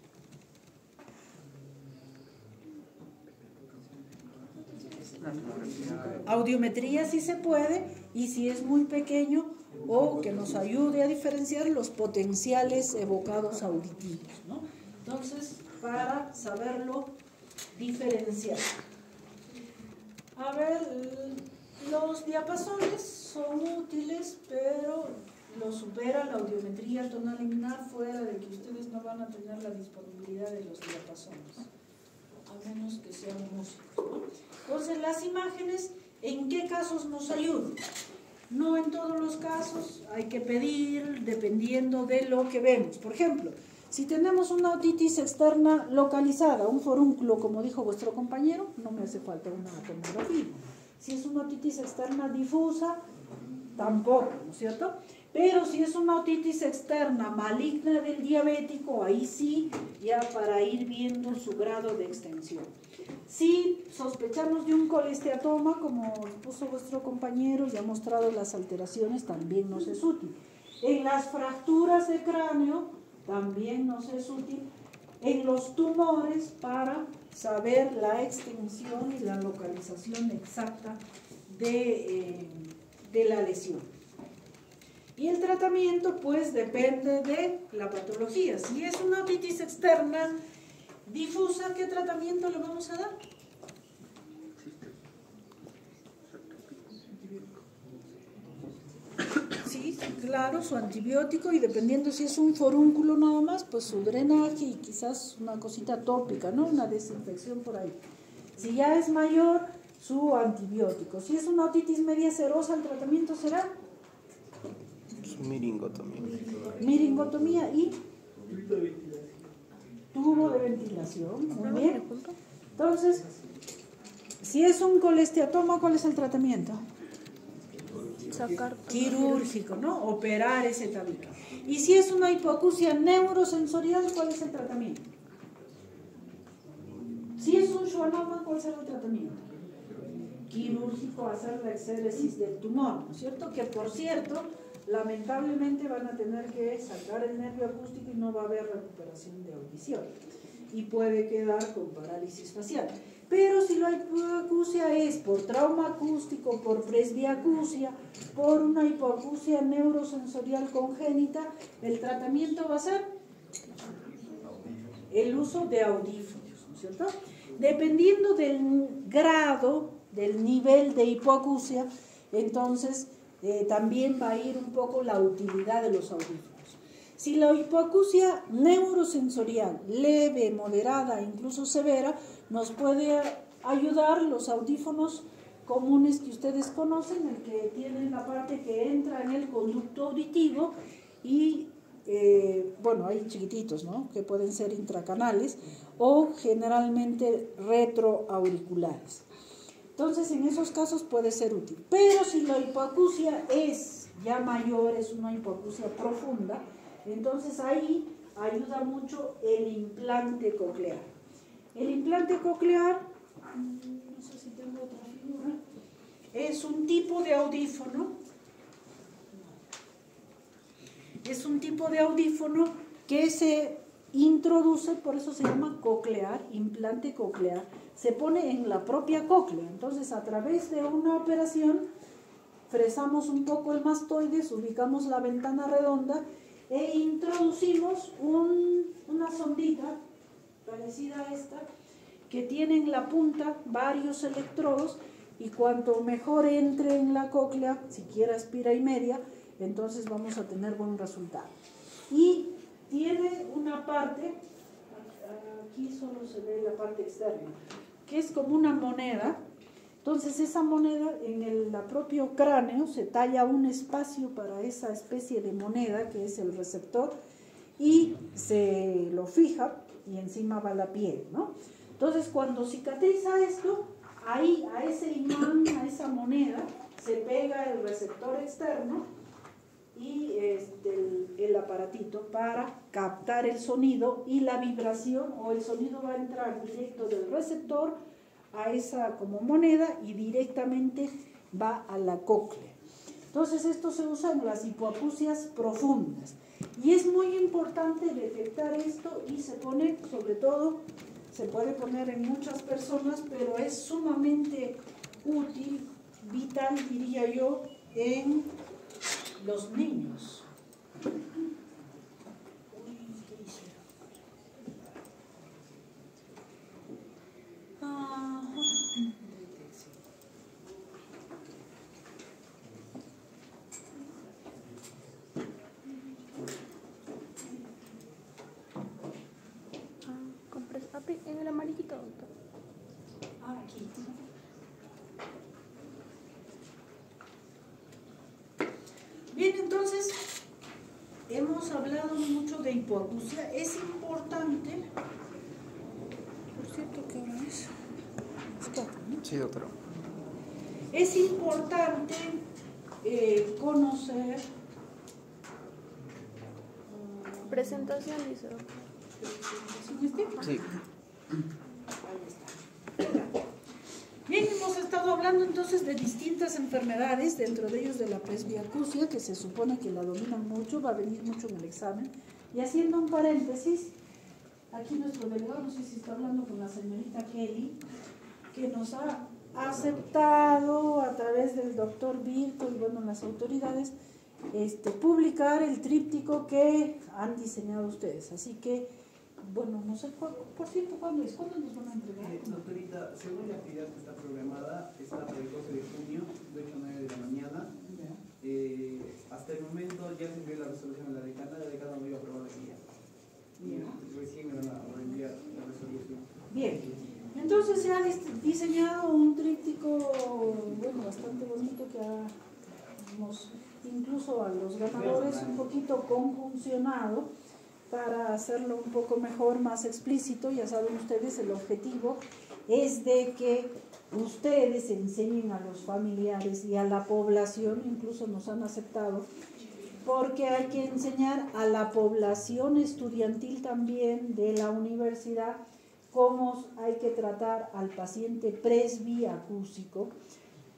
Audiometría si se puede, y si es muy pequeño, o que nos ayude a diferenciar los potenciales evocados auditivos, ¿no? Entonces, para saberlo diferenciar. A ver, los diapasones son útiles, pero lo supera la audiometría tonal liminar, fuera de que ustedes no van a tener la disponibilidad de los diapasones, a menos que sean músicos, ¿no? Entonces, las imágenes, ¿en qué casos nos ayudan? No en todos los casos, hay que pedir dependiendo de lo que vemos. Por ejemplo, si tenemos una otitis externa localizada, un forúnculo, como dijo vuestro compañero, no me hace falta una tomografía. Si es una otitis externa difusa, tampoco, ¿no es cierto? Pero si es una otitis externa maligna del diabético, ahí sí, ya para ir viendo su grado de extensión. Si sospechamos de un colesteatoma, como puso vuestro compañero y ha mostrado las alteraciones, también nos es útil. En las fracturas de cráneo, también nos es útil. En los tumores, para saber la extensión y la localización exacta de la lesión. Y el tratamiento, pues, depende de la patología. Si es una otitis externa difusa, ¿qué tratamiento le vamos a dar? Sí, claro, su antibiótico, y dependiendo si es un forúnculo nada más, pues su drenaje y quizás una cosita tópica, ¿no? Una desinfección por ahí. Si ya es mayor, su antibiótico. Si es una otitis media serosa, el tratamiento será Miringotomía. miringotomía y tubo de ventilación. Muy bien. Entonces, si es un colesteatoma, ¿cuál es el tratamiento? Sacar Quirúrgico, ¿no? Operar ese tabique. Y si es una hipoacusia neurosensorial, ¿cuál es el tratamiento? Si es un schwannoma, ¿cuál será el tratamiento? Quirúrgico, hacer la exéresis del tumor, ¿no es cierto? Que, por cierto, lamentablemente van a tener que sacar el nervio acústico y no va a haber recuperación de audición. Y puede quedar con parálisis facial. Pero si la hipoacusia es por trauma acústico, por presbiacusia, por una hipoacusia neurosensorial congénita, el tratamiento va a ser el uso de audífonos, ¿no es cierto? Dependiendo del grado, del nivel de hipoacusia, entonces también va a ir un poco la utilidad de los audífonos. Si la hipoacusia neurosensorial, leve, moderada, incluso severa, nos puede ayudar los audífonos comunes que ustedes conocen, el que tienen la parte que entra en el conducto auditivo y, bueno, hay chiquititos, ¿no?, que pueden ser intracanales o generalmente retroauriculares. Entonces, en esos casos puede ser útil. Pero si la hipoacusia es ya mayor, es una hipoacusia profunda, entonces ahí ayuda mucho el implante coclear. El implante coclear, no sé si tengo otra figura, es un tipo de audífono. Es un tipo de audífono que se introduce, por eso se llama coclear, implante coclear. Se pone en la propia cóclea. Entonces, a través de una operación, fresamos un poco el mastoides, ubicamos la ventana redonda e introducimos una sondita parecida a esta, que tiene en la punta varios electrodos y cuanto mejor entre en la cóclea, siquiera aspira y media, entonces vamos a tener buen resultado. Y tiene una parte, aquí solo se ve la parte externa, que es como una moneda. Entonces esa moneda en el propio cráneo se talla un espacio para esa especie de moneda que es el receptor y se lo fija y encima va la piel, ¿no? Entonces cuando cicatriza esto, ahí a ese imán, a esa moneda, se pega el receptor externo y el aparatito para captar el sonido y la vibración, o el sonido va a entrar directo del receptor a esa como moneda y directamente va a la cóclea. Entonces esto se usa en las hipoacusias profundas y es muy importante detectar esto y se pone, sobre todo, se puede poner en muchas personas, pero es sumamente útil, vital, diría yo, en los niños. En el amarillito, doctor. Aquí. Bien, entonces hemos hablado mucho de hipoacusia. Es importante, por cierto, ¿qué hora es? Es 4, ¿no? Sí, doctora. Es importante conocer. Presentación, dice. Sí. Bien, hemos estado hablando entonces de distintas enfermedades, dentro de ellos de la presbiacusia, que se supone que la dominan mucho, va a venir mucho en el examen. Y haciendo un paréntesis, aquí nuestro delegado, no sé si está hablando con la señorita Kelly, que nos ha aceptado a través del doctor Virto y bueno, las autoridades, publicar el tríptico que han diseñado ustedes. Así que, bueno, no sé, por cierto, ¿cuándo es? ¿Cuándo nos van a entregar? Doctorita, según la actividad que está programada, está para el 12 de junio, de 8 a 9 de la mañana. Hasta el momento ya se envió la resolución a la decana no iba a aprobar la guía. Y recién me van a enviar la resolución. Bien, entonces se ha diseñado un tríptico, bueno, bastante bonito, que hemos incluso a los ganadores un poquito conjuncionado para hacerlo un poco mejor, más explícito. Ya saben ustedes, el objetivo es de que ustedes enseñen a los familiares y a la población, incluso nos han aceptado, porque hay que enseñar a la población estudiantil también de la universidad cómo hay que tratar al paciente presbiacúsico,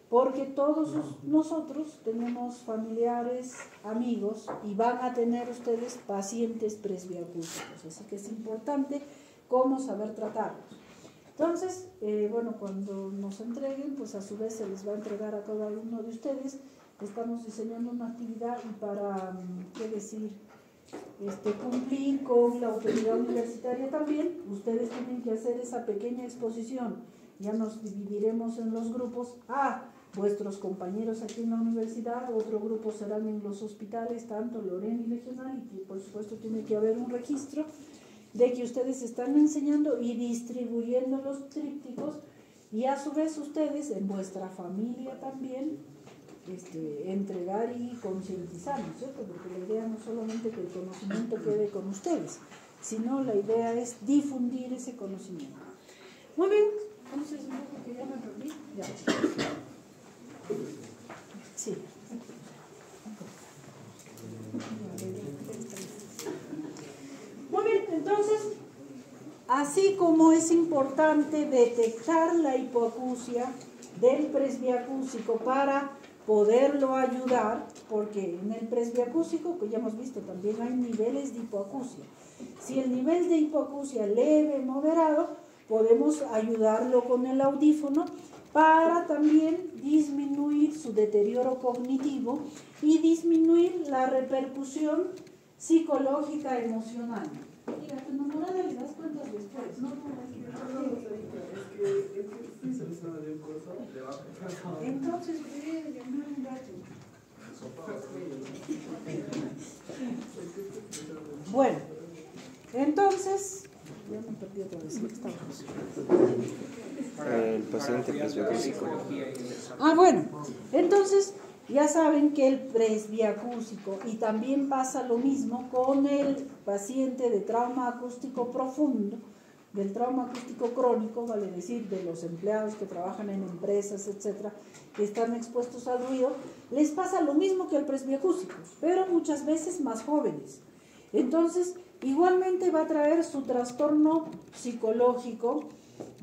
porque todos nosotros tenemos familiares, amigos, y van a tener ustedes pacientes presbiacúsicos, así que es importante cómo saber tratarlos. Entonces, bueno, cuando nos entreguen, pues a su vez se les va a entregar a cada uno de ustedes. Estamos diseñando una actividad y para, ¿qué decir?, cumplir con la autoridad universitaria también, ustedes tienen que hacer esa pequeña exposición. Ya nos dividiremos en los grupos a vuestros compañeros aquí en la universidad, otro grupo serán en los hospitales, tanto Lorena y Regional, y por supuesto tiene que haber un registro de que ustedes están enseñando y distribuyendo los trípticos, y a su vez ustedes en vuestra familia también entregar y concientizar, ¿no es cierto? Porque la idea no es solamente que el conocimiento quede con ustedes, sino la idea es difundir ese conocimiento. Muy bien, entonces un poco que ya me perdí. Ya. Sí. Muy bien, entonces, así como es importante detectar la hipoacusia del presbiacúsico para poderlo ayudar, porque en el presbiacúsico, que ya hemos visto, también hay niveles de hipoacusia. Si el nivel de hipoacusia leve, moderado, podemos ayudarlo con el audífono para también disminuir su deterioro cognitivo y disminuir la repercusión psicológica emocional. Mira, tu enamorada le das cuentas después, ¿no? Es que estoy solicitando de un curso de baja Entonces voy a llamar un rato. Bueno, entonces, ya me perdí otra vez. ¿Qué estábamos? El paciente presbiacúsico. Bueno, entonces ya saben que el presbiacúsico, y también pasa lo mismo con el paciente de trauma acústico profundo, del trauma acústico crónico, vale decir, de los empleados que trabajan en empresas, etcétera, que están expuestos al ruido, les pasa lo mismo que al presbiacúsico, pero muchas veces más jóvenes. Entonces, igualmente va a traer su trastorno psicológico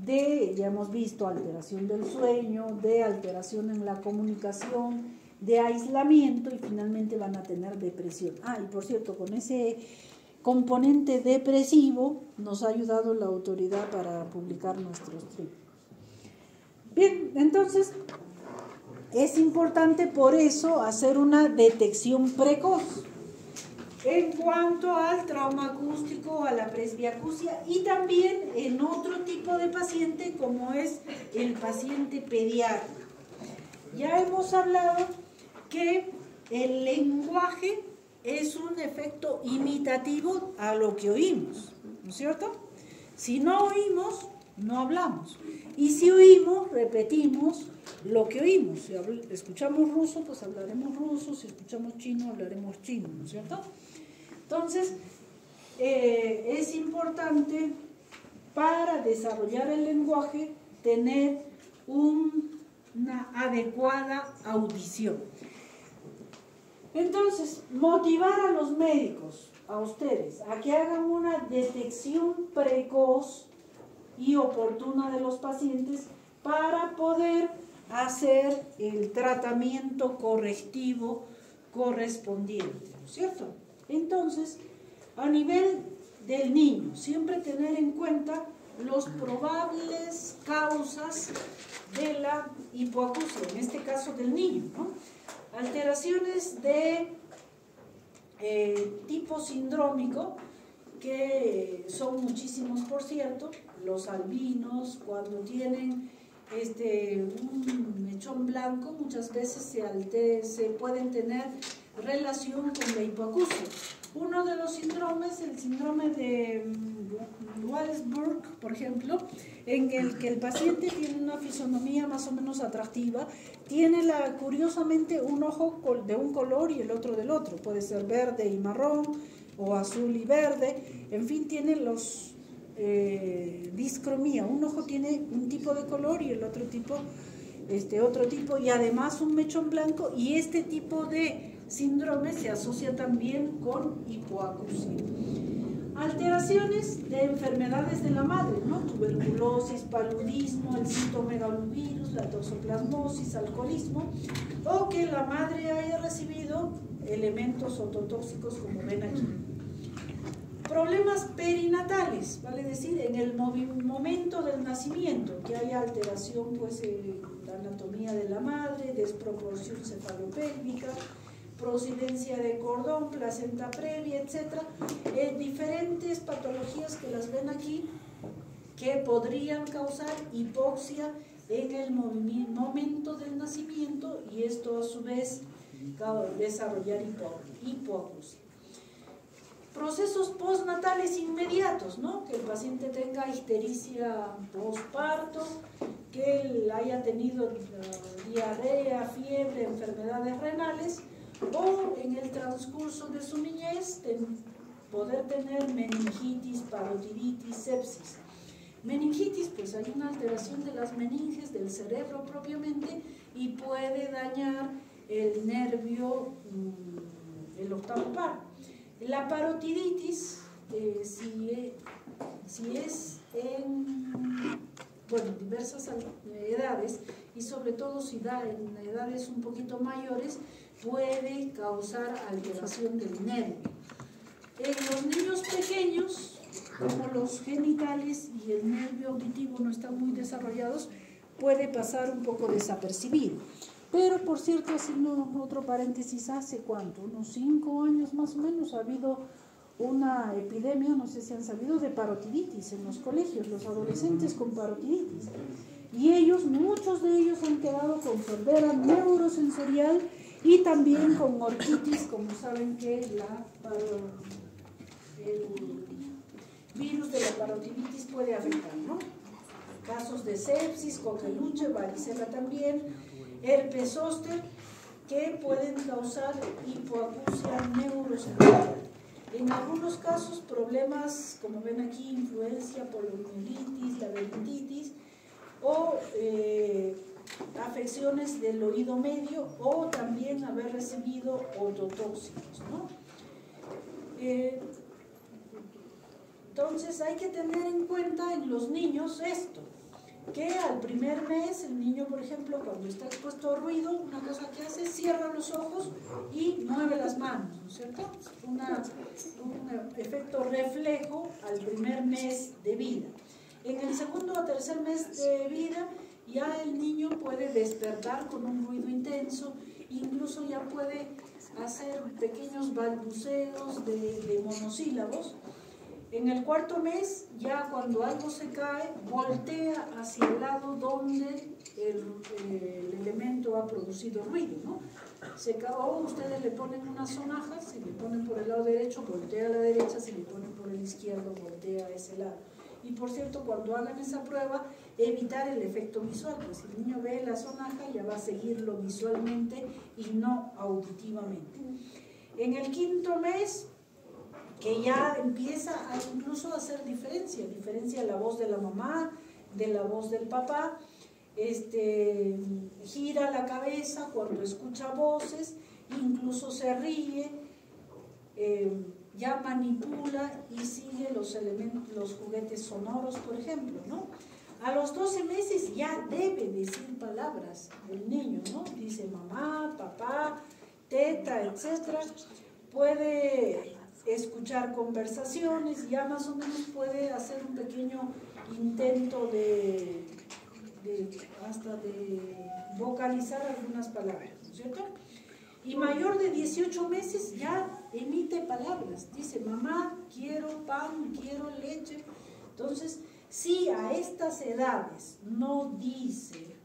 de, ya hemos visto, alteración del sueño, de alteración en la comunicación, de aislamiento, y finalmente van a tener depresión. Y por cierto, con ese componente depresivo nos ha ayudado la autoridad para publicar nuestros trípticos. Bien, entonces es importante por eso hacer una detección precoz en cuanto al trauma acústico, a la presbiacusia, y también en otro tipo de paciente como es el paciente pediátrico. Ya hemos hablado que el lenguaje es un efecto imitativo a lo que oímos, ¿no es cierto? Si no oímos, no hablamos. Y si oímos, repetimos lo que oímos. Si escuchamos ruso, pues hablaremos ruso. Si escuchamos chino, hablaremos chino, ¿no es cierto? Entonces, es importante para desarrollar el lenguaje tener una adecuada audición. Entonces, motivar a los médicos, a ustedes, a que hagan una detección precoz y oportuna de los pacientes para poder hacer el tratamiento correctivo correspondiente, ¿no es cierto? Entonces, a nivel del niño, siempre tener en cuenta las probables causas de la hipoacusia, en este caso del niño, ¿no? Alteraciones de tipo sindrómico, que son muchísimos, por cierto. Los albinos, cuando tienen un mechón blanco, muchas veces se pueden tener relación con la hipoacusia. Uno de los síndromes, el síndrome de Walsburg, por ejemplo, en el que el paciente tiene una fisonomía más o menos atractiva, tiene curiosamente un ojo de un color y el otro del otro, puede ser verde y marrón o azul y verde, en fin, tiene los discromía, un ojo tiene un tipo de color y el otro tipo otro tipo, y además un mechón blanco, y este tipo de síndrome se asocia también con hipoacusia. Alteraciones de enfermedades de la madre, ¿no? Tuberculosis, paludismo, el citomegalovirus, la toxoplasmosis, alcoholismo, o que la madre haya recibido elementos ototóxicos como ven aquí. Problemas perinatales, vale decir, en el momento del nacimiento, que haya alteración pues, en la anatomía de la madre, desproporción cefalopélvica, procedencia de cordón, placenta previa, etc. Diferentes patologías que las ven aquí que podrían causar hipoxia en el momento del nacimiento, y esto a su vez desarrollar hipoacusia. Procesos postnatales inmediatos, ¿no? Que el paciente tenga ictericia postparto, que él haya tenido diarrea, fiebre, enfermedades renales, o en el transcurso de su niñez poder tener meningitis, parotiditis, sepsis. Meningitis, pues hay una alteración de las meninges del cerebro propiamente y puede dañar el nervio, el octavo par. La parotiditis, si es en diversas edades, y sobre todo si da en edades un poquito mayores, puede causar alteración del nervio. En los niños pequeños, como los genitales y el nervio auditivo no están muy desarrollados, puede pasar un poco desapercibido. Pero, por cierto, haciendo otro paréntesis, ¿hace cuánto? Unos 5 años más o menos ha habido una epidemia, no sé si han sabido, de parotiditis en los colegios, los adolescentes con parotiditis. Y muchos de ellos han quedado con con sordera neurosensorial y también con orquitis, como saben que el virus de la parotiditis puede afectar, ¿no? Casos de sepsis, coqueluche, varicela también, herpes zóster, que pueden causar hipoacusia neurosensorial. En algunos casos, problemas, como ven aquí, influencia, poliomielitis, laberintitis, o afecciones del oído medio, o también haber recibido ototóxicos, ¿no? Entonces hay que tener en cuenta en los niños esto, que al primer mes el niño, por ejemplo, cuando está expuesto a ruido, una cosa que hace, cierra los ojos y mueve las manos, ¿no es cierto? Un efecto reflejo al primer mes de vida. En el segundo o tercer mes de vida ya el niño puede despertar con un ruido intenso, incluso ya puede hacer pequeños balbuceos de monosílabos. En el cuarto mes, ya cuando algo se cae, voltea hacia el lado donde el elemento ha producido ruido, ¿no? Se acabó, ustedes le ponen una sonaja, si le ponen por el lado derecho, voltea a la derecha, si le ponen por el izquierdo, voltea a ese lado. Y por cierto, cuando hagan esa prueba, evitar el efecto visual, pues si el niño ve la sonaja, ya va a seguirlo visualmente y no auditivamente. En el quinto mes, que ya empieza a incluso a hacer diferencia la voz de la mamá, de la voz del papá, gira la cabeza cuando escucha voces, incluso se ríe, ya manipula y sigue los juguetes sonoros, por ejemplo, ¿no? A los 12 meses ya debe decir palabras el niño, ¿no? Dice mamá, papá, teta, etc. Puede escuchar conversaciones, ya más o menos puede hacer un pequeño intento hasta de vocalizar algunas palabras, ¿no es cierto? Y mayor de 18 meses ya emite palabras, dice mamá, quiero pan, quiero leche. Entonces, si a estas edades no dice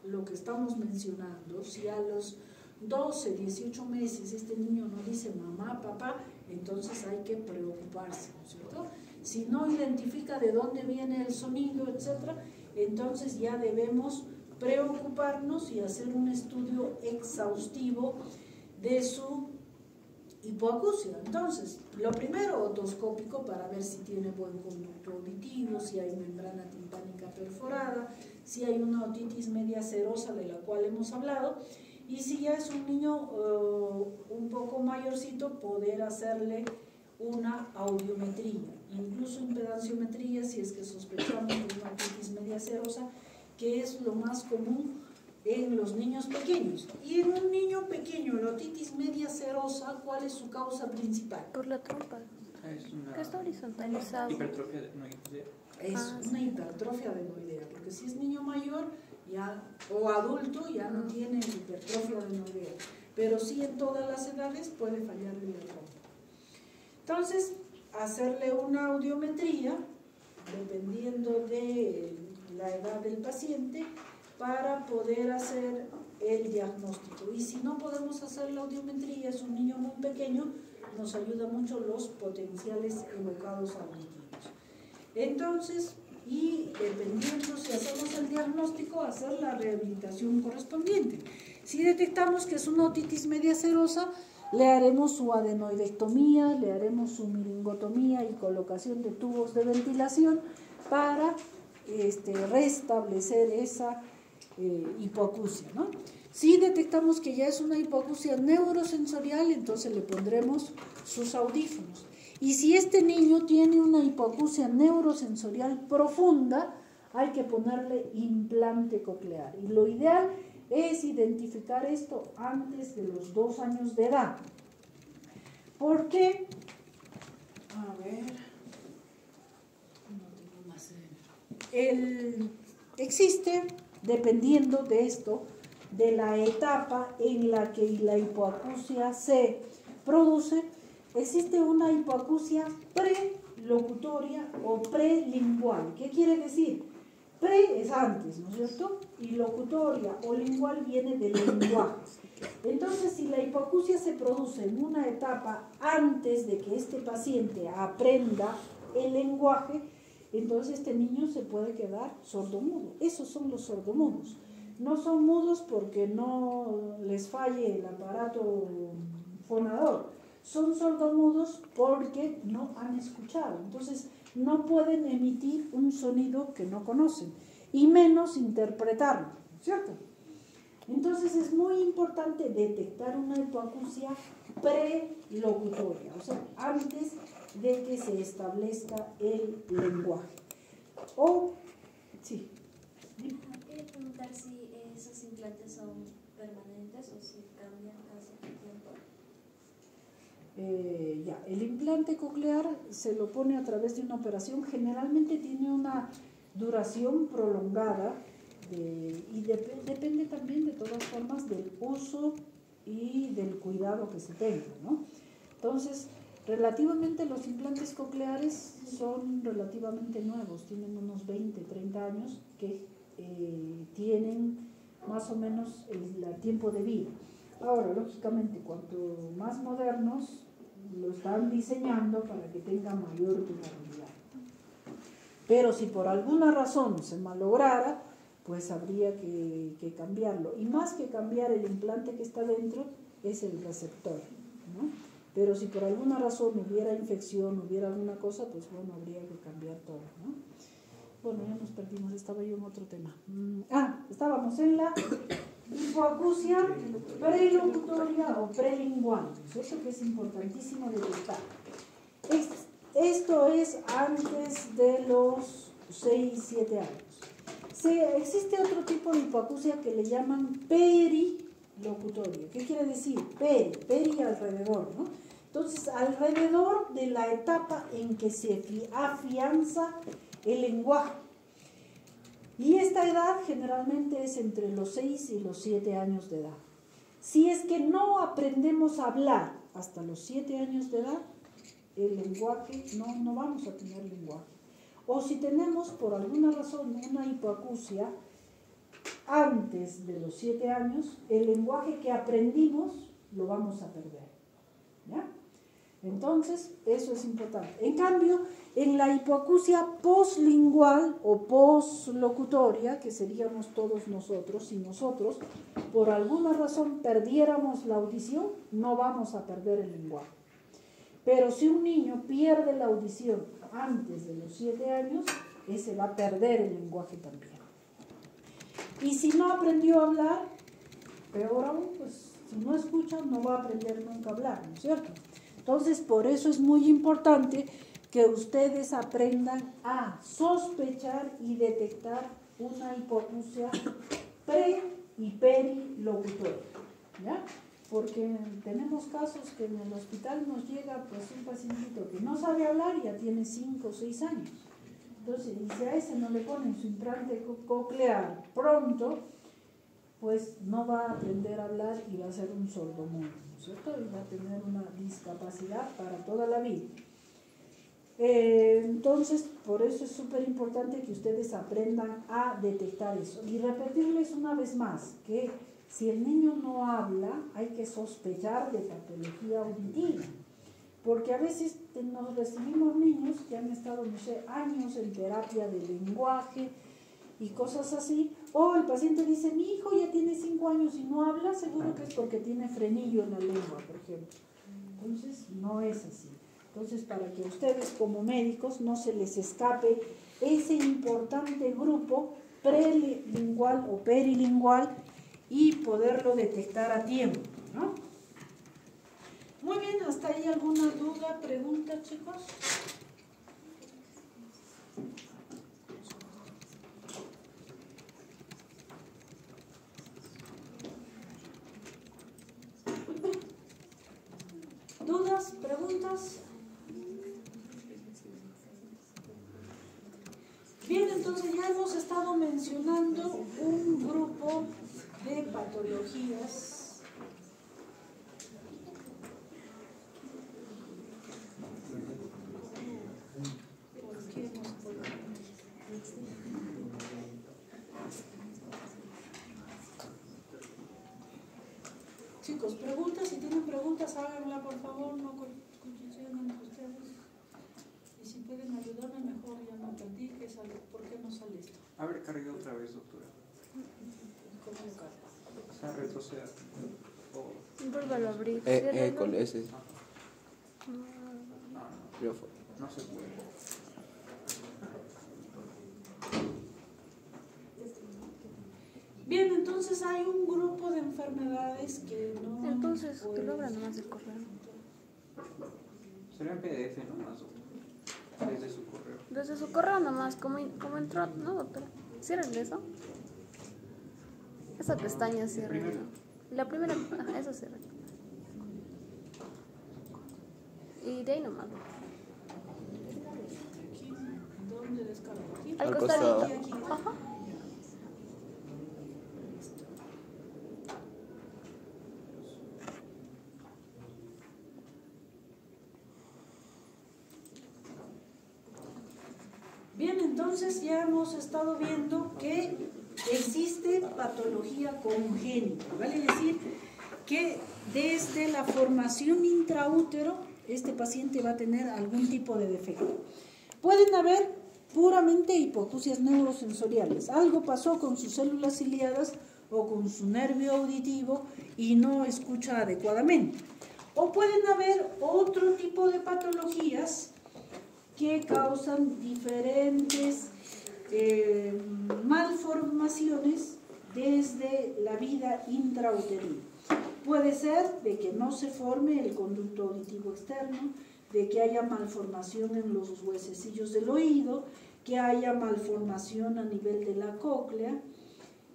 lo que estamos mencionando, si a los 12, 18 meses este niño no dice mamá, papá, entonces hay que preocuparse, ¿no es cierto? Si no identifica de dónde viene el sonido, etc., entonces ya debemos preocuparnos y hacer un estudio exhaustivo de su hipoacusia. Entonces, lo primero, otoscópico, para ver si tiene buen conducto auditivo, si hay membrana timpánica perforada, si hay una otitis media serosa de la cual hemos hablado, y si ya es un niño un poco mayorcito, poder hacerle una audiometría, incluso impedanciometría si es que sospechamos de una otitis media serosa, que es lo más común en los niños pequeños. Y en un niño pequeño, la otitis media serosa, ¿cuál es su causa principal? Por la trompa. Que está horizontalizado. Hipertrofia adenoidea. Es una hipertrofia adenoidea, porque si es niño mayor ya, o adulto ya no tiene hipertrofia adenoidea, pero sí en todas las edades puede fallarle la trompa. Entonces, hacerle una audiometría, dependiendo de la edad del paciente, para poder hacer el diagnóstico. Y si no podemos hacer la audiometría, es un niño muy pequeño, nos ayuda mucho los potenciales evocados auditivos. Entonces, y dependiendo si hacemos el diagnóstico, hacer la rehabilitación correspondiente. Si detectamos que es una otitis media serosa, le haremos su adenoidectomía, le haremos su miringotomía y colocación de tubos de ventilación para restablecer esa hipoacusia, ¿no? Si detectamos que ya es una hipoacusia neurosensorial, entonces le pondremos sus audífonos. Y si este niño tiene una hipoacusia neurosensorial profunda, hay que ponerle implante coclear. Y lo ideal es identificar esto antes de los 2 años de edad. ¿Por qué? A ver, no tengo más. Existe, dependiendo de esto, de la etapa en la que la hipoacusia se produce, existe una hipoacusia prelocutoria o prelingual. ¿Qué quiere decir? Pre es antes, ¿no es cierto? Y locutoria o lingual viene del lenguaje. Entonces, si la hipoacusia se produce en una etapa antes de que este paciente aprenda el lenguaje, entonces este niño se puede quedar sordomudo. Esos son los sordomudos. No son mudos porque no les falle el aparato fonador. Son sordomudos porque no han escuchado. Entonces, no pueden emitir un sonido que no conocen, y menos interpretarlo, ¿cierto? Entonces es muy importante detectar una hipoacusia prelocutoria, o sea, antes de que se establezca el lenguaje. O, sí. Quería preguntar si esos implantes son permanentes o si cambian cada cierto tiempo. El implante coclear se lo pone a través de una operación, generalmente tiene una duración prolongada y depende también de todas formas del uso y del cuidado que se tenga, ¿no? Entonces, relativamente los implantes cocleares son relativamente nuevos, tienen unos 20, 30 años que tienen más o menos el tiempo de vida. Ahora, lógicamente, cuanto más modernos, lo están diseñando para que tenga mayor durabilidad. Pero si por alguna razón se malograra, pues habría que cambiarlo. Y más que cambiar el implante que está dentro, es el receptor, ¿no? Pero si por alguna razón hubiera infección, hubiera alguna cosa, pues bueno, habría que cambiar todo, ¿no? Bueno, ya nos perdimos, estaba yo en otro tema. Estábamos en la hipoacusia prelocutoria o prelingual, ¿cierto? Que es importantísimo detectar. Esto es antes de los 6, 7 años. Existe otro tipo de hipoacusia que le llaman perilocutoria. ¿Qué quiere decir? Peri alrededor, ¿no? Entonces, alrededor de la etapa en que se afianza el lenguaje. Y esta edad generalmente es entre los 6 y los 7 años de edad. Si es que no aprendemos a hablar hasta los 7 años de edad, el lenguaje, no vamos a tener lenguaje. O si tenemos por alguna razón una hipoacusia antes de los 7 años, el lenguaje que aprendimos lo vamos a perder, ¿ya? Entonces, eso es importante. En cambio, en la hipoacusia poslingual o poslocutoria, que seríamos todos nosotros, si nosotros por alguna razón perdiéramos la audición, no vamos a perder el lenguaje. Pero si un niño pierde la audición antes de los 7 años, ese va a perder el lenguaje también. Y si no aprendió a hablar, peor aún, pues si no escucha, no va a aprender nunca a hablar, ¿no es cierto? Entonces, por eso es muy importante que ustedes aprendan a sospechar y detectar una hipoacusia pre- y perilocutoria, ¿ya? Porque tenemos casos que en el hospital nos llega pues un pacientito que no sabe hablar y ya tiene 5 o 6 años. Entonces, y si a ese no le ponen su implante coclear pronto, pues no va a aprender a hablar y va a ser un sordomudo, ¿no es cierto? Y va a tener una discapacidad para toda la vida. Entonces, por eso es súper importante que ustedes aprendan a detectar eso. Y repetirles una vez más que si el niño no habla, hay que sospechar de patología auditiva. Porque a veces nos recibimos niños que han estado, no sé, años en terapia de lenguaje y cosas así, o el paciente dice, mi hijo ya tiene 5 años y no habla, seguro que es porque tiene frenillo en la lengua, por ejemplo. Entonces, no es así. Entonces, para que ustedes como médicos no se les escape ese importante grupo prelingual o perilingual y poderlo detectar a tiempo, ¿no? Muy bien, ¿hasta ahí alguna duda, pregunta, chicos? ¿Dudas, preguntas? Bien, entonces ya hemos estado mencionando un grupo de patologías Chicos, preguntas, si tienen preguntas, háganla por favor, no cuchichean entre ustedes. Y si pueden ayudarme mejor, ya no entendí qué sale, por qué no sale esto. A ver, carga otra vez, doctora. ¿Cómo lo cargas? O sea, retroceda. Vuélvalo a abrir. Con ese. No se puede. Bien, entonces hay un grupo de enfermedades que no... Entonces, que lo abra nomás el correo. Sería en PDF, ¿no? Más desde su correo. Desde su correo nomás, como entró, ¿no, doctora? Cierren eso. Esa pestaña cierra. La primera, ajá, eso cierra. Y de ahí nomás. Aquí, ¿dónde descargo? Aquí. Al Al costado. costado. Aquí. Ajá. Bien, entonces ya hemos estado viendo que existe patología congénita, vale decir que desde la formación intraútero este paciente va a tener algún tipo de defecto. Pueden haber puramente hipoacusias neurosensoriales, algo pasó con sus células ciliadas o con su nervio auditivo y no escucha adecuadamente. O pueden haber otro tipo de patologías que causan diferentes malformaciones desde la vida intrauterina. Puede ser de que no se forme el conducto auditivo externo, de que haya malformación en los huesecillos del oído, que haya malformación a nivel de la cóclea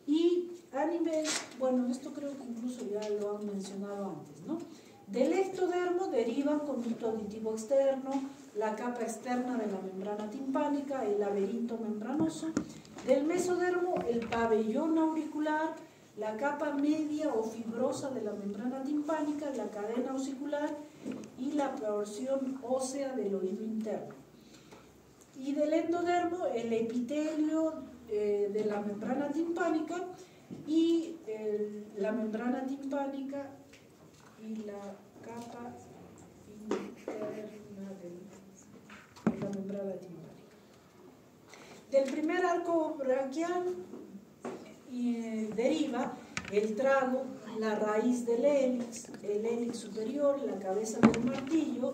y a nivel, bueno, esto creo que incluso ya lo han mencionado antes, ¿no? Del ectodermo derivan conducto auditivo externo, la capa externa de la membrana timpánica, el laberinto membranoso. Del mesodermo, el pabellón auricular, la capa media o fibrosa de la membrana timpánica, la cadena osicular y la porción ósea del oído interno. Y del endodermo, el epitelio de la membrana timpánica y la membrana timpánica y la capa interna de la membrana timpánica. Del primer arco branquial deriva el trago, la raíz del hélix, el hélix superior, la cabeza del martillo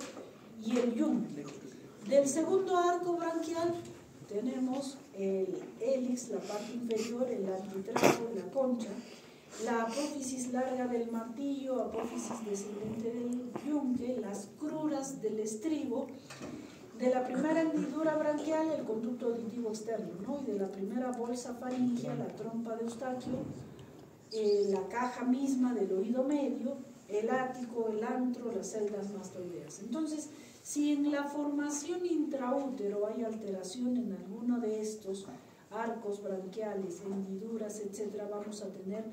y el yunque. Del segundo arco branquial tenemos el hélix, la parte inferior, el antitrago, la concha, la apófisis larga del martillo, apófisis descendente del yunque, las cruras del estribo. De la primera hendidura branquial, el conducto auditivo externo, ¿no? Y de la primera bolsa faríngea, la trompa de Eustaquio, la caja misma del oído medio, el ático, el antro, las celdas mastoideas. Entonces, si en la formación intraútero hay alteración en alguno de estos arcos branquiales, hendiduras, etcétera, vamos a tener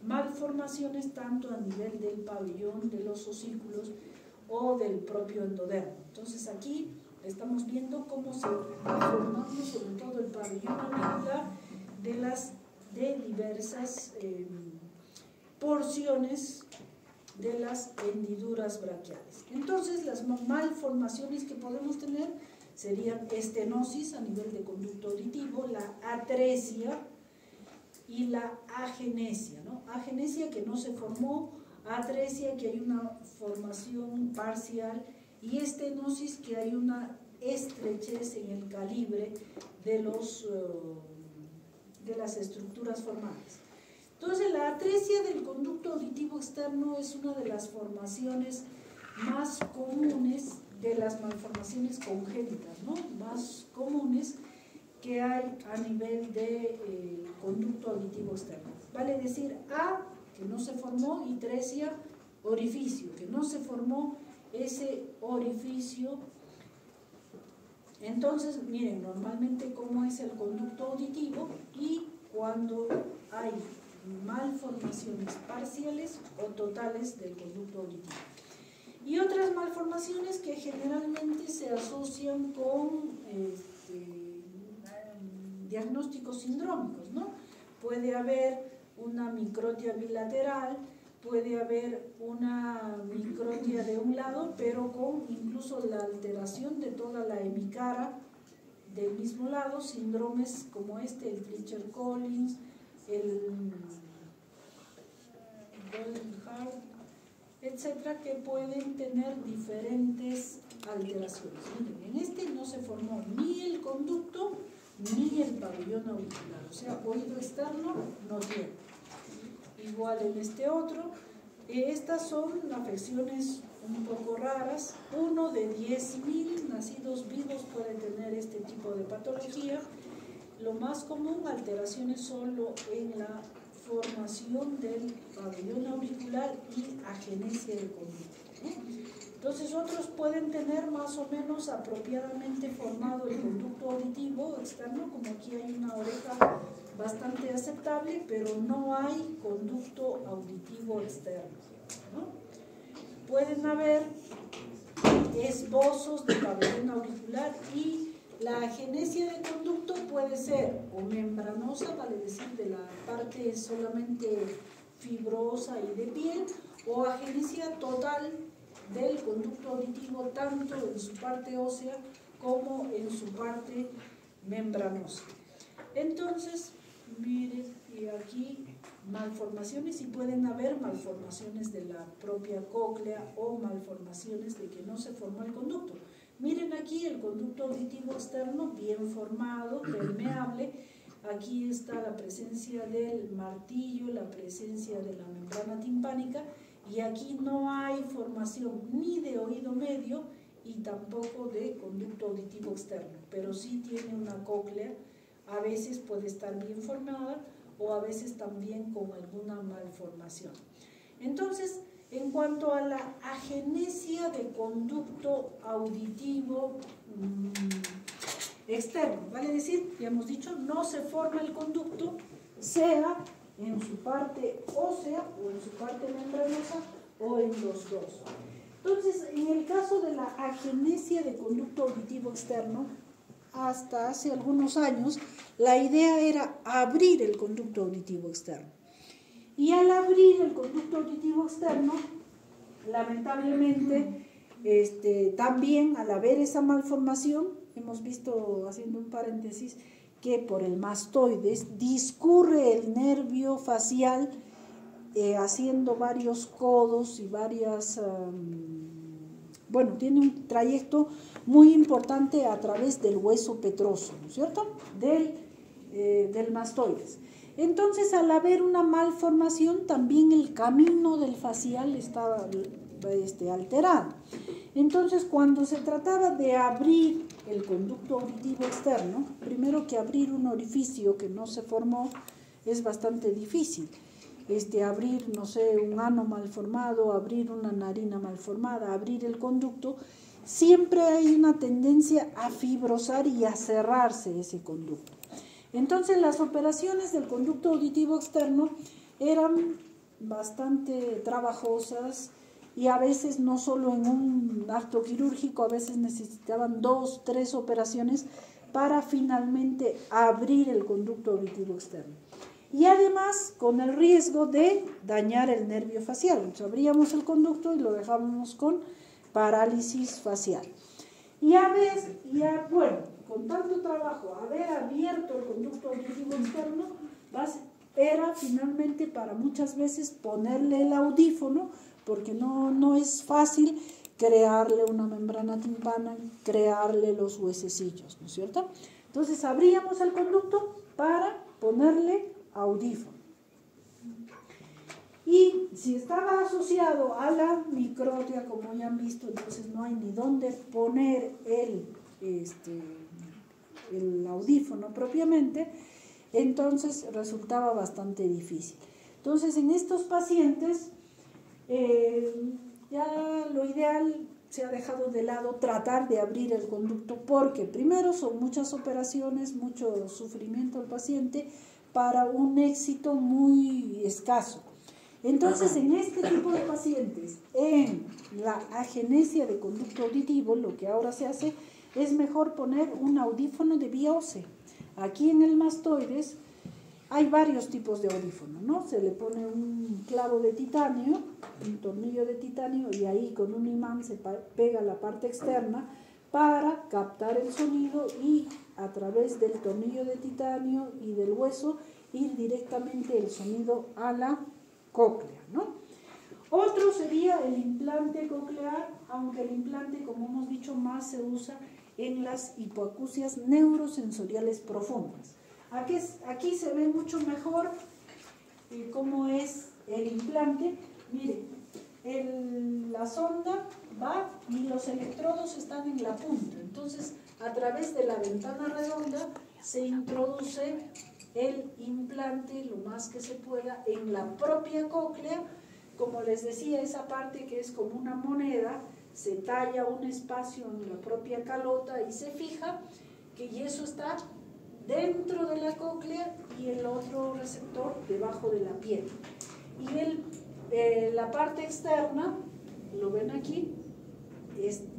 malformaciones tanto a nivel del pabellón, de los osículos o del propio endodermo. Entonces, aquí estamos viendo cómo se va formando sobre todo el pabellón auricular de diversas porciones de las hendiduras braquiales. Entonces, las malformaciones que podemos tener serían estenosis a nivel de conducto auditivo, la atresia y la agenesia, ¿no? Agenesia que no se formó, atresia que hay una formación parcial y estenosis que hay una estrechez en el calibre de las estructuras formales. Entonces, la atresia del conducto auditivo externo es una de las formaciones más comunes de las malformaciones congénitas, ¿no? Más comunes que hay a nivel de conducto auditivo externo. Vale decir A, que no se formó, y tresia, orificio, que no se formó ese orificio. Entonces, miren, normalmente cómo es el conducto auditivo y cuando hay malformaciones parciales o totales del conducto auditivo. Y otras malformaciones que generalmente se asocian con diagnósticos sindrómicos, ¿no? Puede haber una microtia bilateral, puede haber una microtia de un lado, pero con incluso la alteración de toda la hemicara del mismo lado, síndromes como este, el Treacher-Collins, el Goldhart, etcétera, que pueden tener diferentes alteraciones. Miren, en este no se formó ni el conducto ni el pabellón auricular, o sea, oído externo no tiene. Igual en este otro, estas son afecciones un poco raras. Uno de 10.000 nacidos vivos puede tener este tipo de patología. Lo más común, alteraciones solo en la formación del pabellón auricular y agenesia de conducto. Entonces otros pueden tener más o menos apropiadamente formado el conducto auditivo externo, como aquí hay una oreja bastante aceptable, pero no hay conducto auditivo externo, ¿no? Pueden haber esbozos de pabellón auricular y la agenesia de conducto puede ser o membranosa, vale decir de la parte solamente fibrosa y de piel, o agenesia total del conducto auditivo, tanto en su parte ósea como en su parte membranosa. Entonces, miren, y aquí malformaciones, y pueden haber malformaciones de la propia cóclea o malformaciones de que no se forma el conducto. Miren aquí el conducto auditivo externo bien formado, permeable. Aquí está la presencia del martillo, la presencia de la membrana timpánica, y aquí no hay formación ni de oído medio y tampoco de conducto auditivo externo, pero sí tiene una cóclea, a veces puede estar bien formada o a veces también con alguna malformación. Entonces, en cuanto a la agenesia de conducto auditivo externo, vale decir, ya hemos dicho, no se forma el conducto, sea en su parte ósea o en su parte membranosa o en los dos. Entonces, en el caso de la agenesia de conducto auditivo externo, hasta hace algunos años, la idea era abrir el conducto auditivo externo. Y al abrir el conducto auditivo externo, lamentablemente, también al haber esa malformación, hemos visto, haciendo un paréntesis, que por el mastoides discurre el nervio facial haciendo varios codos y varias, bueno, tiene un trayecto muy importante a través del hueso petroso, ¿no es cierto?, del mastoides. Entonces, al haber una malformación, también el camino del facial estaba alterado. Entonces, cuando se trataba de abrir el conducto auditivo externo, primero que abrir un orificio que no se formó es bastante difícil. Abrir, no sé, un ano malformado, abrir una narina malformada, abrir el conducto, siempre hay una tendencia a fibrosar y a cerrarse ese conducto. Entonces, las operaciones del conducto auditivo externo eran bastante trabajosas y a veces no solo en un acto quirúrgico, a veces necesitaban 2, 3 operaciones para finalmente abrir el conducto auditivo externo. Y además con el riesgo de dañar el nervio facial. Entonces, abríamos el conducto y lo dejábamos con parálisis facial. Y a veces, bueno, con tanto trabajo, haber abierto el conducto auditivo externo era finalmente para muchas veces ponerle el audífono, porque no es fácil crearle una membrana timpánica, crearle los huesecillos, ¿no es cierto? Entonces abríamos el conducto para ponerle audífono. Y si estaba asociado a la microtia, como ya han visto, entonces no hay ni dónde poner el audífono propiamente, entonces resultaba bastante difícil. Entonces, en estos pacientes, ya lo ideal se ha dejado de lado tratar de abrir el conducto, porque primero son muchas operaciones, mucho sufrimiento al paciente para un éxito muy escaso. Entonces, en este tipo de pacientes, en la agenesia de conducto auditivo, lo que ahora se hace es mejor poner un audífono de vía ósea. Aquí en el mastoides, hay varios tipos de audífono, ¿no? Se le pone un clavo de titanio, un tornillo de titanio, y ahí con un imán se pega la parte externa para captar el sonido y a través del tornillo de titanio y del hueso ir directamente el sonido a la cóclea, ¿no? Otro sería el implante coclear, aunque el implante, como hemos dicho, más se usa en las hipoacusias neurosensoriales profundas. Aquí se ve mucho mejor cómo es el implante. Miren, la sonda va y los electrodos están en la punta. Entonces, a través de la ventana redonda se introduce el implante lo más que se pueda en la propia cóclea. Como les decía, esa parte que es como una moneda, se talla un espacio en la propia calota y se fija, y eso está dentro de la cóclea y el otro receptor debajo de la piel. Y la parte externa, lo ven aquí,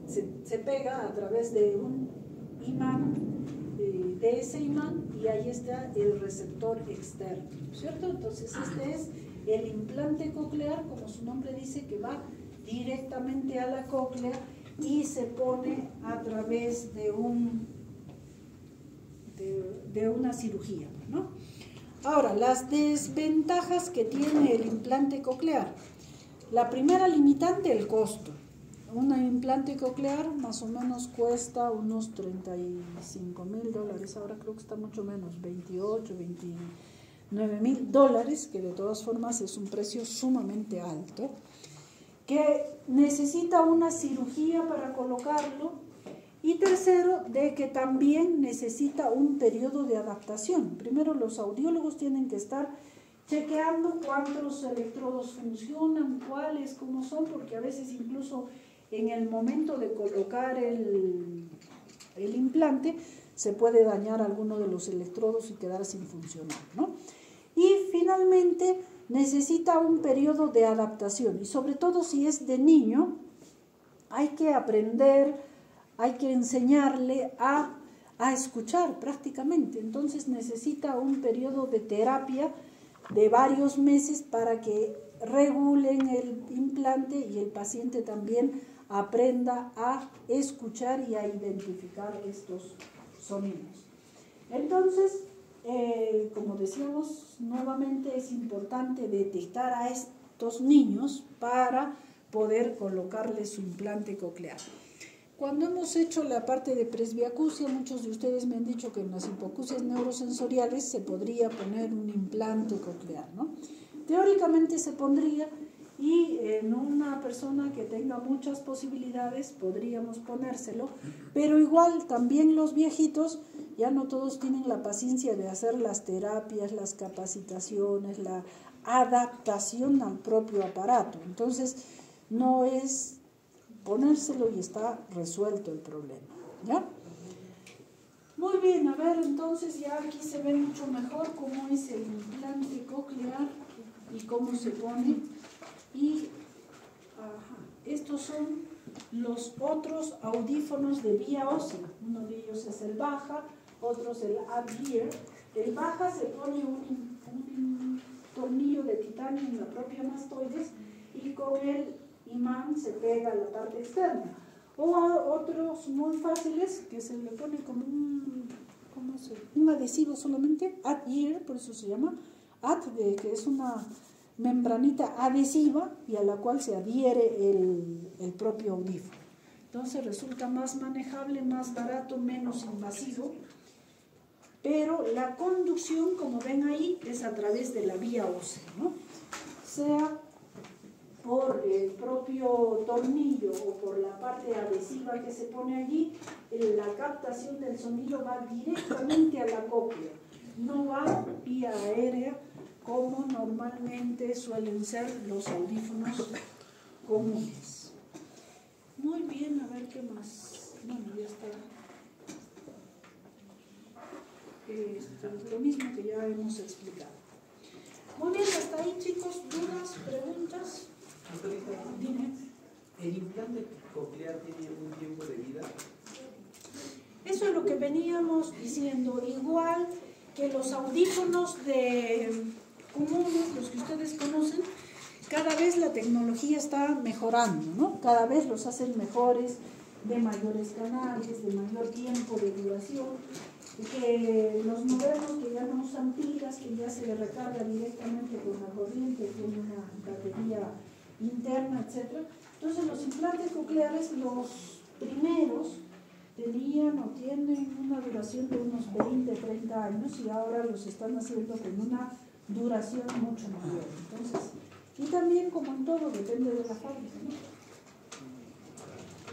se pega a través de un imán, de ese imán, y ahí está el receptor externo, ¿cierto? Entonces este es el implante coclear, como su nombre dice, que va directamente a la cóclea y se pone a través de una cirugía, ¿no? Ahora, las desventajas que tiene el implante coclear. La primera limitante, el costo. Un implante coclear más o menos cuesta unos $35.000, ahora creo que está mucho menos, 28, $29.000, que de todas formas es un precio sumamente alto, que necesita una cirugía para colocarlo. Y tercero, de que también necesita un periodo de adaptación. Primero, los audiólogos tienen que estar chequeando cuántos electrodos funcionan, cuáles, cómo son, porque a veces incluso en el momento de colocar el implante se puede dañar alguno de los electrodos y quedar sin funcionar, ¿no? Y finalmente necesita un periodo de adaptación, y sobre todo si es de niño, hay que aprender, hay que enseñarle a escuchar prácticamente. Entonces necesita un periodo de terapia de varios meses para que regulen el implante y el paciente también aprenda a escuchar y a identificar estos sonidos. Entonces, como decíamos nuevamente, es importante detectar a estos niños para poder colocarles su implante coclear. Cuando hemos hecho la parte de presbiacusia, muchos de ustedes me han dicho que en las hipoacusias neurosensoriales se podría poner un implante coclear, ¿no? Teóricamente se pondría, y en una persona que tenga muchas posibilidades podríamos ponérselo, pero igual también los viejitos ya no todos tienen la paciencia de hacer las terapias, las capacitaciones, la adaptación al propio aparato. Entonces no es ponérselo y está resuelto el problema, ¿ya? Muy bien, a ver, entonces ya aquí se ve mucho mejor cómo es el implante coclear y cómo se pone. Y estos son los otros audífonos de vía ósea. Uno de ellos es el Baha, otro es el Ad-Ear. El Baha se pone un tornillo de titanio en la propia mastoides y con el imán se pega a la parte externa. O otros muy fáciles que se le pone como un adhesivo solamente, Ad-Ear, por eso se llama Ad, que es una membranita adhesiva y a la cual se adhiere el propio audífono. Entonces resulta más manejable, más barato, menos invasivo, pero la conducción, como ven ahí, es a través de la vía ósea, ¿no? Sea por el propio tornillo o por la parte adhesiva que se pone allí, la captación del sonido va directamente a la cóclea, no va vía aérea como normalmente suelen ser los audífonos comunes. Muy bien, a ver qué más. Bueno, ya está. Lo mismo que ya hemos explicado. Muy bien, hasta ahí, chicos. ¿Dudas, preguntas? Dime. ¿El implante coclear tiene un tiempo de vida? Eso es lo que veníamos diciendo. Igual que los audífonos comunes, los que ustedes conocen, cada vez la tecnología está mejorando, ¿no? Cada vez los hacen mejores, de mayores canales, de mayor tiempo de duración, que los modernos que ya no usan pilas, que ya se le recarga directamente con la corriente, con una batería interna, etc. Entonces los implantes cocleares, los primeros, tenían o tienen una duración de unos 20, 30 años y ahora los están haciendo con una duración mucho mayor. Entonces, y también, como en todo, depende de la fábrica, ¿no?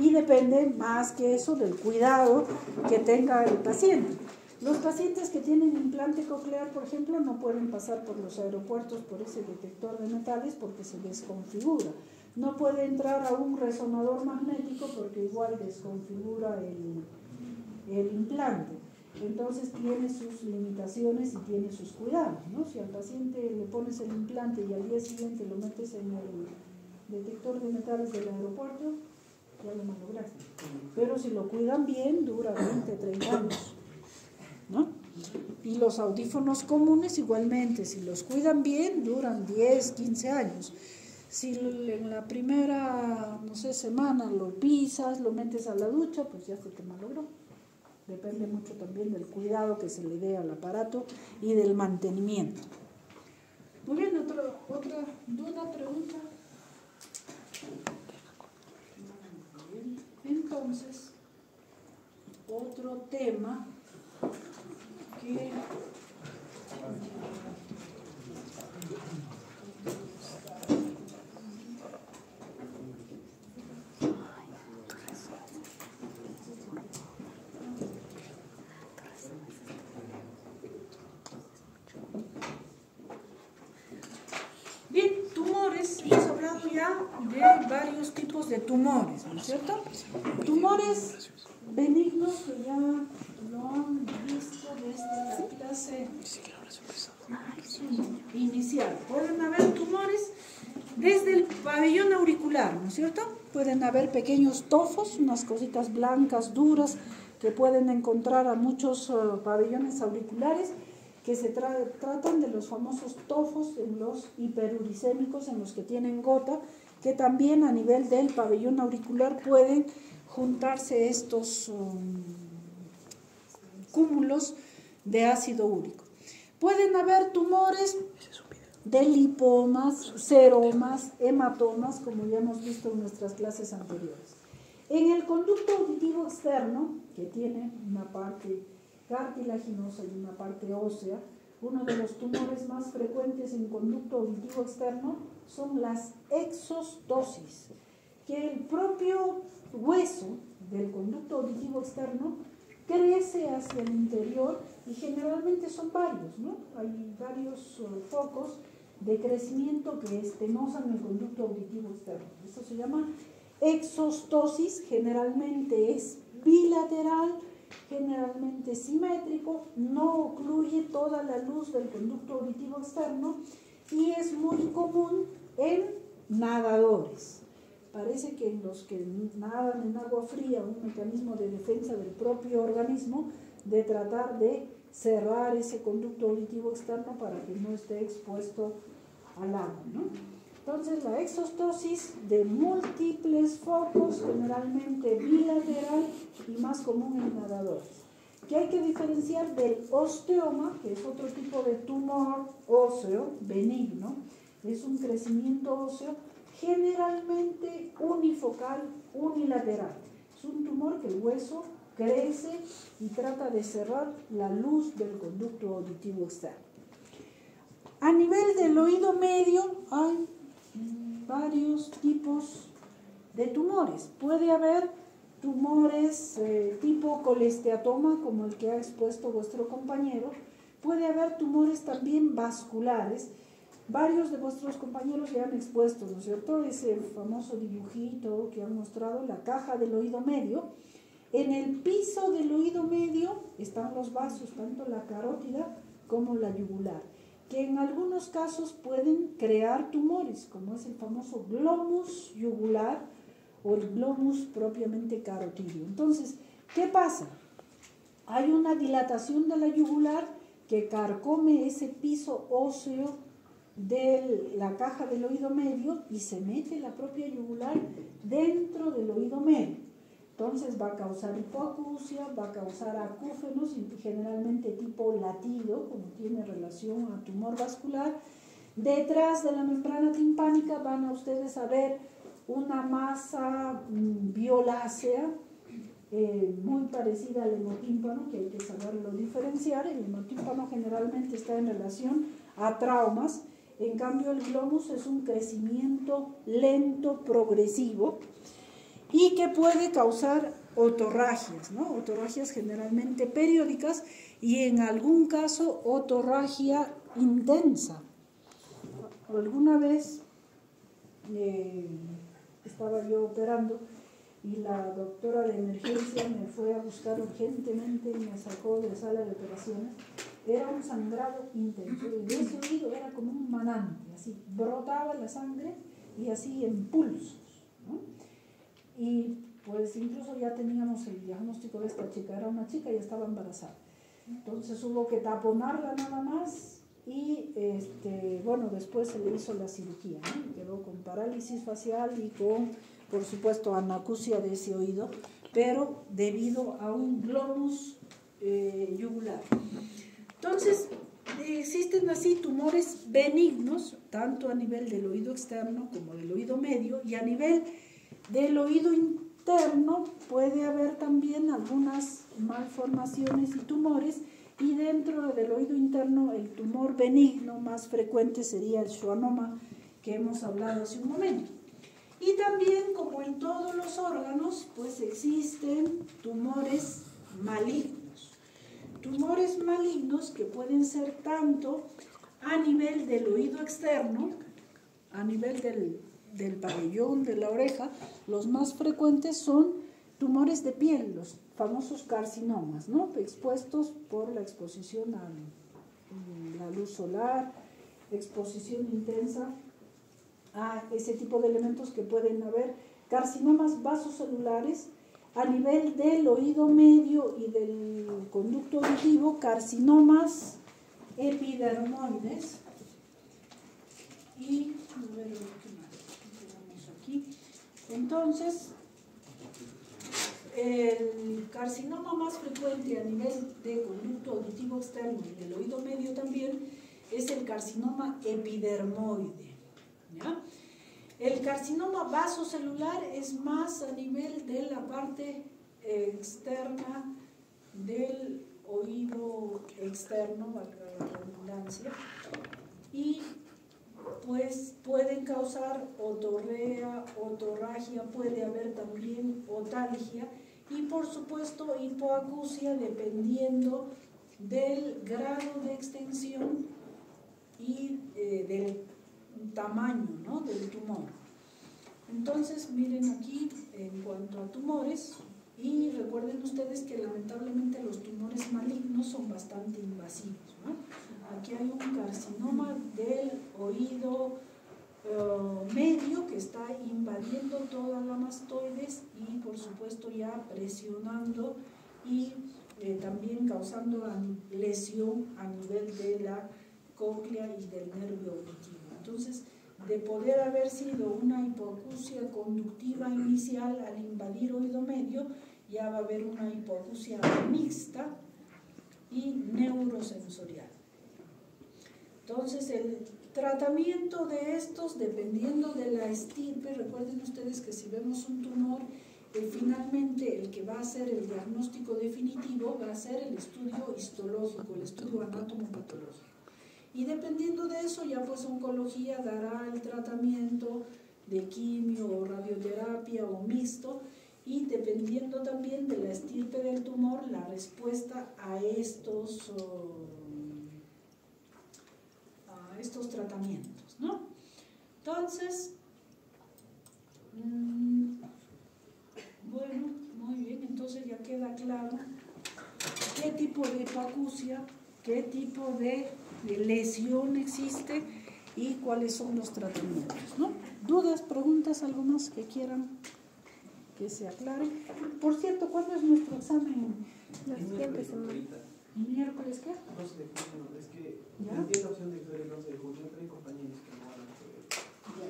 Y depende más que eso del cuidado que tenga el paciente. Los pacientes que tienen implante coclear, por ejemplo, no pueden pasar por los aeropuertos por ese detector de metales porque se desconfigura. No puede entrar a un resonador magnético porque igual desconfigura el implante. Entonces tiene sus limitaciones y tiene sus cuidados, ¿no? Si al paciente le pones el implante y al día siguiente lo metes en el detector de metales del aeropuerto, ya lo malograste. Pero si lo cuidan bien, dura 20, 30 años, ¿no? Y los audífonos comunes igualmente, si los cuidan bien, duran 10, 15 años. Si en la primera, no sé, semana lo pisas, lo metes a la ducha, pues ya se te malogró. Depende mucho también del cuidado que se le dé al aparato y del mantenimiento. Muy bien, otra duda, pregunta. Entonces, otro tema que bien, tumores, hemos hablado ya de varios tipos de tumores, ¿no es cierto? Tumores benignos que ya lo han visto desde la clase inicial. Pueden haber tumores desde el pabellón auricular, ¿no es cierto? Pueden haber pequeños tofos, unas cositas blancas, duras, que pueden encontrar a muchos pabellones auriculares, que se tratan de los famosos tofos en los hiperuricémicos, en los que tienen gota, que también a nivel del pabellón auricular pueden juntarse estos cúmulos de ácido úrico. Pueden haber tumores de lipomas, seromas, hematomas, como ya hemos visto en nuestras clases anteriores. En el conducto auditivo externo, que tiene una parte cartilaginosa y una parte ósea, uno de los tumores más frecuentes en conducto auditivo externo son las exostosis, que el propio hueso del conducto auditivo externo crece hacia el interior y generalmente son varios, ¿no? Hay varios focos de crecimiento que estenosan el conducto auditivo externo. Eso se llama exostosis, generalmente es bilateral, generalmente simétrico, no ocluye toda la luz del conducto auditivo externo y es muy común en nadadores. Parece que en los que nadan en agua fría, un mecanismo de defensa del propio organismo de tratar de cerrar ese conducto auditivo externo para que no esté expuesto al agua, ¿no? Entonces la exostosis de múltiples focos, generalmente bilateral y más común en nadadores, que hay que diferenciar del osteoma, que es otro tipo de tumor óseo benigno, es un crecimiento óseo generalmente unifocal, unilateral. Es un tumor que el hueso crece y trata de cerrar la luz del conducto auditivo externo. A nivel del oído medio hay varios tipos de tumores. Puede haber tumores tipo colesteatoma, como el que ha expuesto vuestro compañero. Puede haber tumores también vasculares. Varios de vuestros compañeros ya han expuesto, ¿no es cierto?, ese famoso dibujito que han mostrado, la caja del oído medio. En el piso del oído medio están los vasos, tanto la carótida como la yugular, que en algunos casos pueden crear tumores, como es el famoso glomus yugular o el glomus propiamente carotídeo. Entonces, ¿qué pasa? Hay una dilatación de la yugular que carcome ese piso óseo de la caja del oído medio y se mete la propia yugular dentro del oído medio. Entonces va a causar hipoacusia, va a causar acúfenos, y generalmente tipo latido, como tiene relación a tumor vascular. Detrás de la membrana timpánica van a ustedes a ver una masa violácea, muy parecida al hemotímpano, que hay que saberlo diferenciar. El hemotímpano generalmente está en relación a traumas, en cambio el glomus es un crecimiento lento, progresivo, y que puede causar otorragias, ¿no? Otorragias generalmente periódicas y en algún caso otorragia intensa. Alguna vez estaba yo operando y la doctora de emergencia me fue a buscar urgentemente y me sacó de sala de operaciones. Era un sangrado intenso, y de ese oído era como un manante, así brotaba la sangre y así en pulsos, ¿no? Y pues incluso ya teníamos el diagnóstico de esta chica, era una chica y estaba embarazada. Entonces hubo que taponarla nada más y bueno, después se le hizo la cirugía, ¿no? Quedó con parálisis facial y con, por supuesto, anacusia de ese oído, pero debido a un glomus yugular. Entonces, existen así tumores benignos, tanto a nivel del oído externo como del oído medio, y a nivel del oído interno puede haber también algunas malformaciones y tumores, y dentro del oído interno el tumor benigno más frecuente sería el schwannoma, que hemos hablado hace un momento. Y también, como en todos los órganos, pues existen tumores malignos. Tumores malignos que pueden ser tanto a nivel del oído externo, a nivel del pabellón de la oreja. Los más frecuentes son tumores de piel, los famosos carcinomas, ¿no? Expuestos por la exposición a la luz solar, exposición intensa a ese tipo de elementos que pueden haber. Carcinomas vasocelulares a nivel del oído medio y del conducto auditivo, carcinomas epidermoides, y a ver qué más tenemos aquí. Entonces, el carcinoma más frecuente a nivel de conducto auditivo externo y del oído medio también es el carcinoma epidermoide, ¿ya? El carcinoma vasocelular es más a nivel de la parte externa del oído externo, valga la redundancia, y pues pueden causar otorrea, otorragia, puede haber también otalgia y por supuesto hipoacusia, dependiendo del grado de extensión y del tamaño, ¿no?, del tumor. Entonces, miren aquí en cuanto a tumores, y recuerden ustedes que lamentablemente los tumores malignos son bastante invasivos, ¿no? Aquí hay un carcinoma del oído medio que está invadiendo toda la mastoides y por supuesto ya presionando y también causando lesión a nivel de la cóclea y del nervio auditivo. Entonces, de poder haber sido una hipoacusia conductiva inicial, al invadir oído medio, ya va a haber una hipoacusia mixta y neurosensorial. Entonces, el tratamiento de estos, dependiendo de la estirpe, recuerden ustedes que si vemos un tumor, finalmente el que va a hacer el diagnóstico definitivo va a ser el estudio histológico, el estudio anatomopatológico. Y dependiendo de eso, ya pues oncología dará el tratamiento de quimio o radioterapia o mixto, y dependiendo también de la estirpe del tumor, la respuesta a estos tratamientos, ¿no? Entonces, bueno, muy bien, entonces ya queda claro qué tipo de hipoacusia, qué tipo de lesión existe y cuáles son los tratamientos, ¿no? ¿Dudas, preguntas, algo más que quieran que se aclare? Por cierto, ¿cuándo es nuestro examen? La siguiente semana. ¿Miércoles qué? 12 de junio, es que ¿Ya? planteé la opción de ser el 12 de junio, pero hay compañeros que no van a poder. Ya.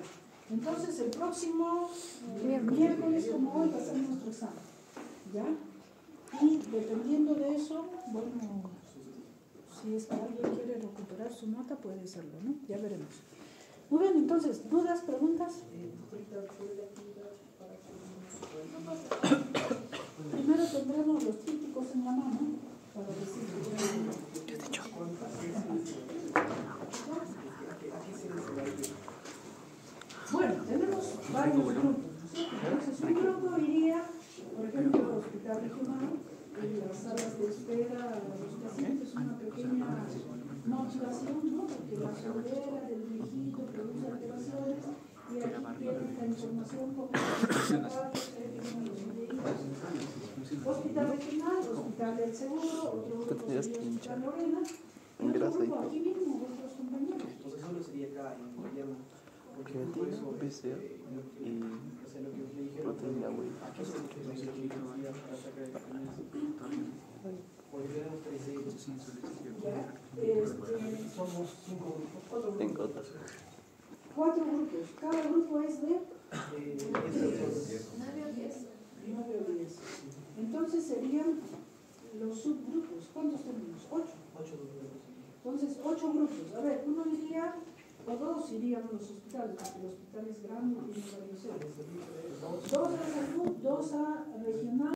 Entonces el próximo miércoles como hoy va a ser nuestro examen. ¿Ya? Y dependiendo de eso, bueno, si es que alguien quiere recuperar su nota, puede hacerlo, ¿no? Ya veremos. Muy bien, entonces, ¿dudas, preguntas? Primero tendremos los típicos en la mano para decir bueno, tenemos varios grupos, ¿sí? Entonces un grupo iría, por ejemplo, al hospital regional, en las salas de espera a los pacientes, una pequeña motivación, ¿no? Porque la sordera del viejito produce alteraciones y aquí tienen la información como hospital regional, hospital del seguro, otro grupo sería hospital Lorena, y otro grupo aquí mismo, vuestros compañeros. Entonces solo sería acá en Guayama. Porque por eso, o sea, lo que me dijeron, aquí se necesita para sacar el experiencia. Porque tenemos 3 de ellos. Somos 5 grupos. 4 grupos. Cada grupo es de 9 o 10. 9 o 10. Entonces serían los subgrupos. ¿Cuántos tenemos? 8. 8 grupos. Entonces, 8 grupos. A ver, uno iría, o 2 irían a los hospitales, porque el hospital es grande y tiene varios centros. 2 a salud, 2 a regional.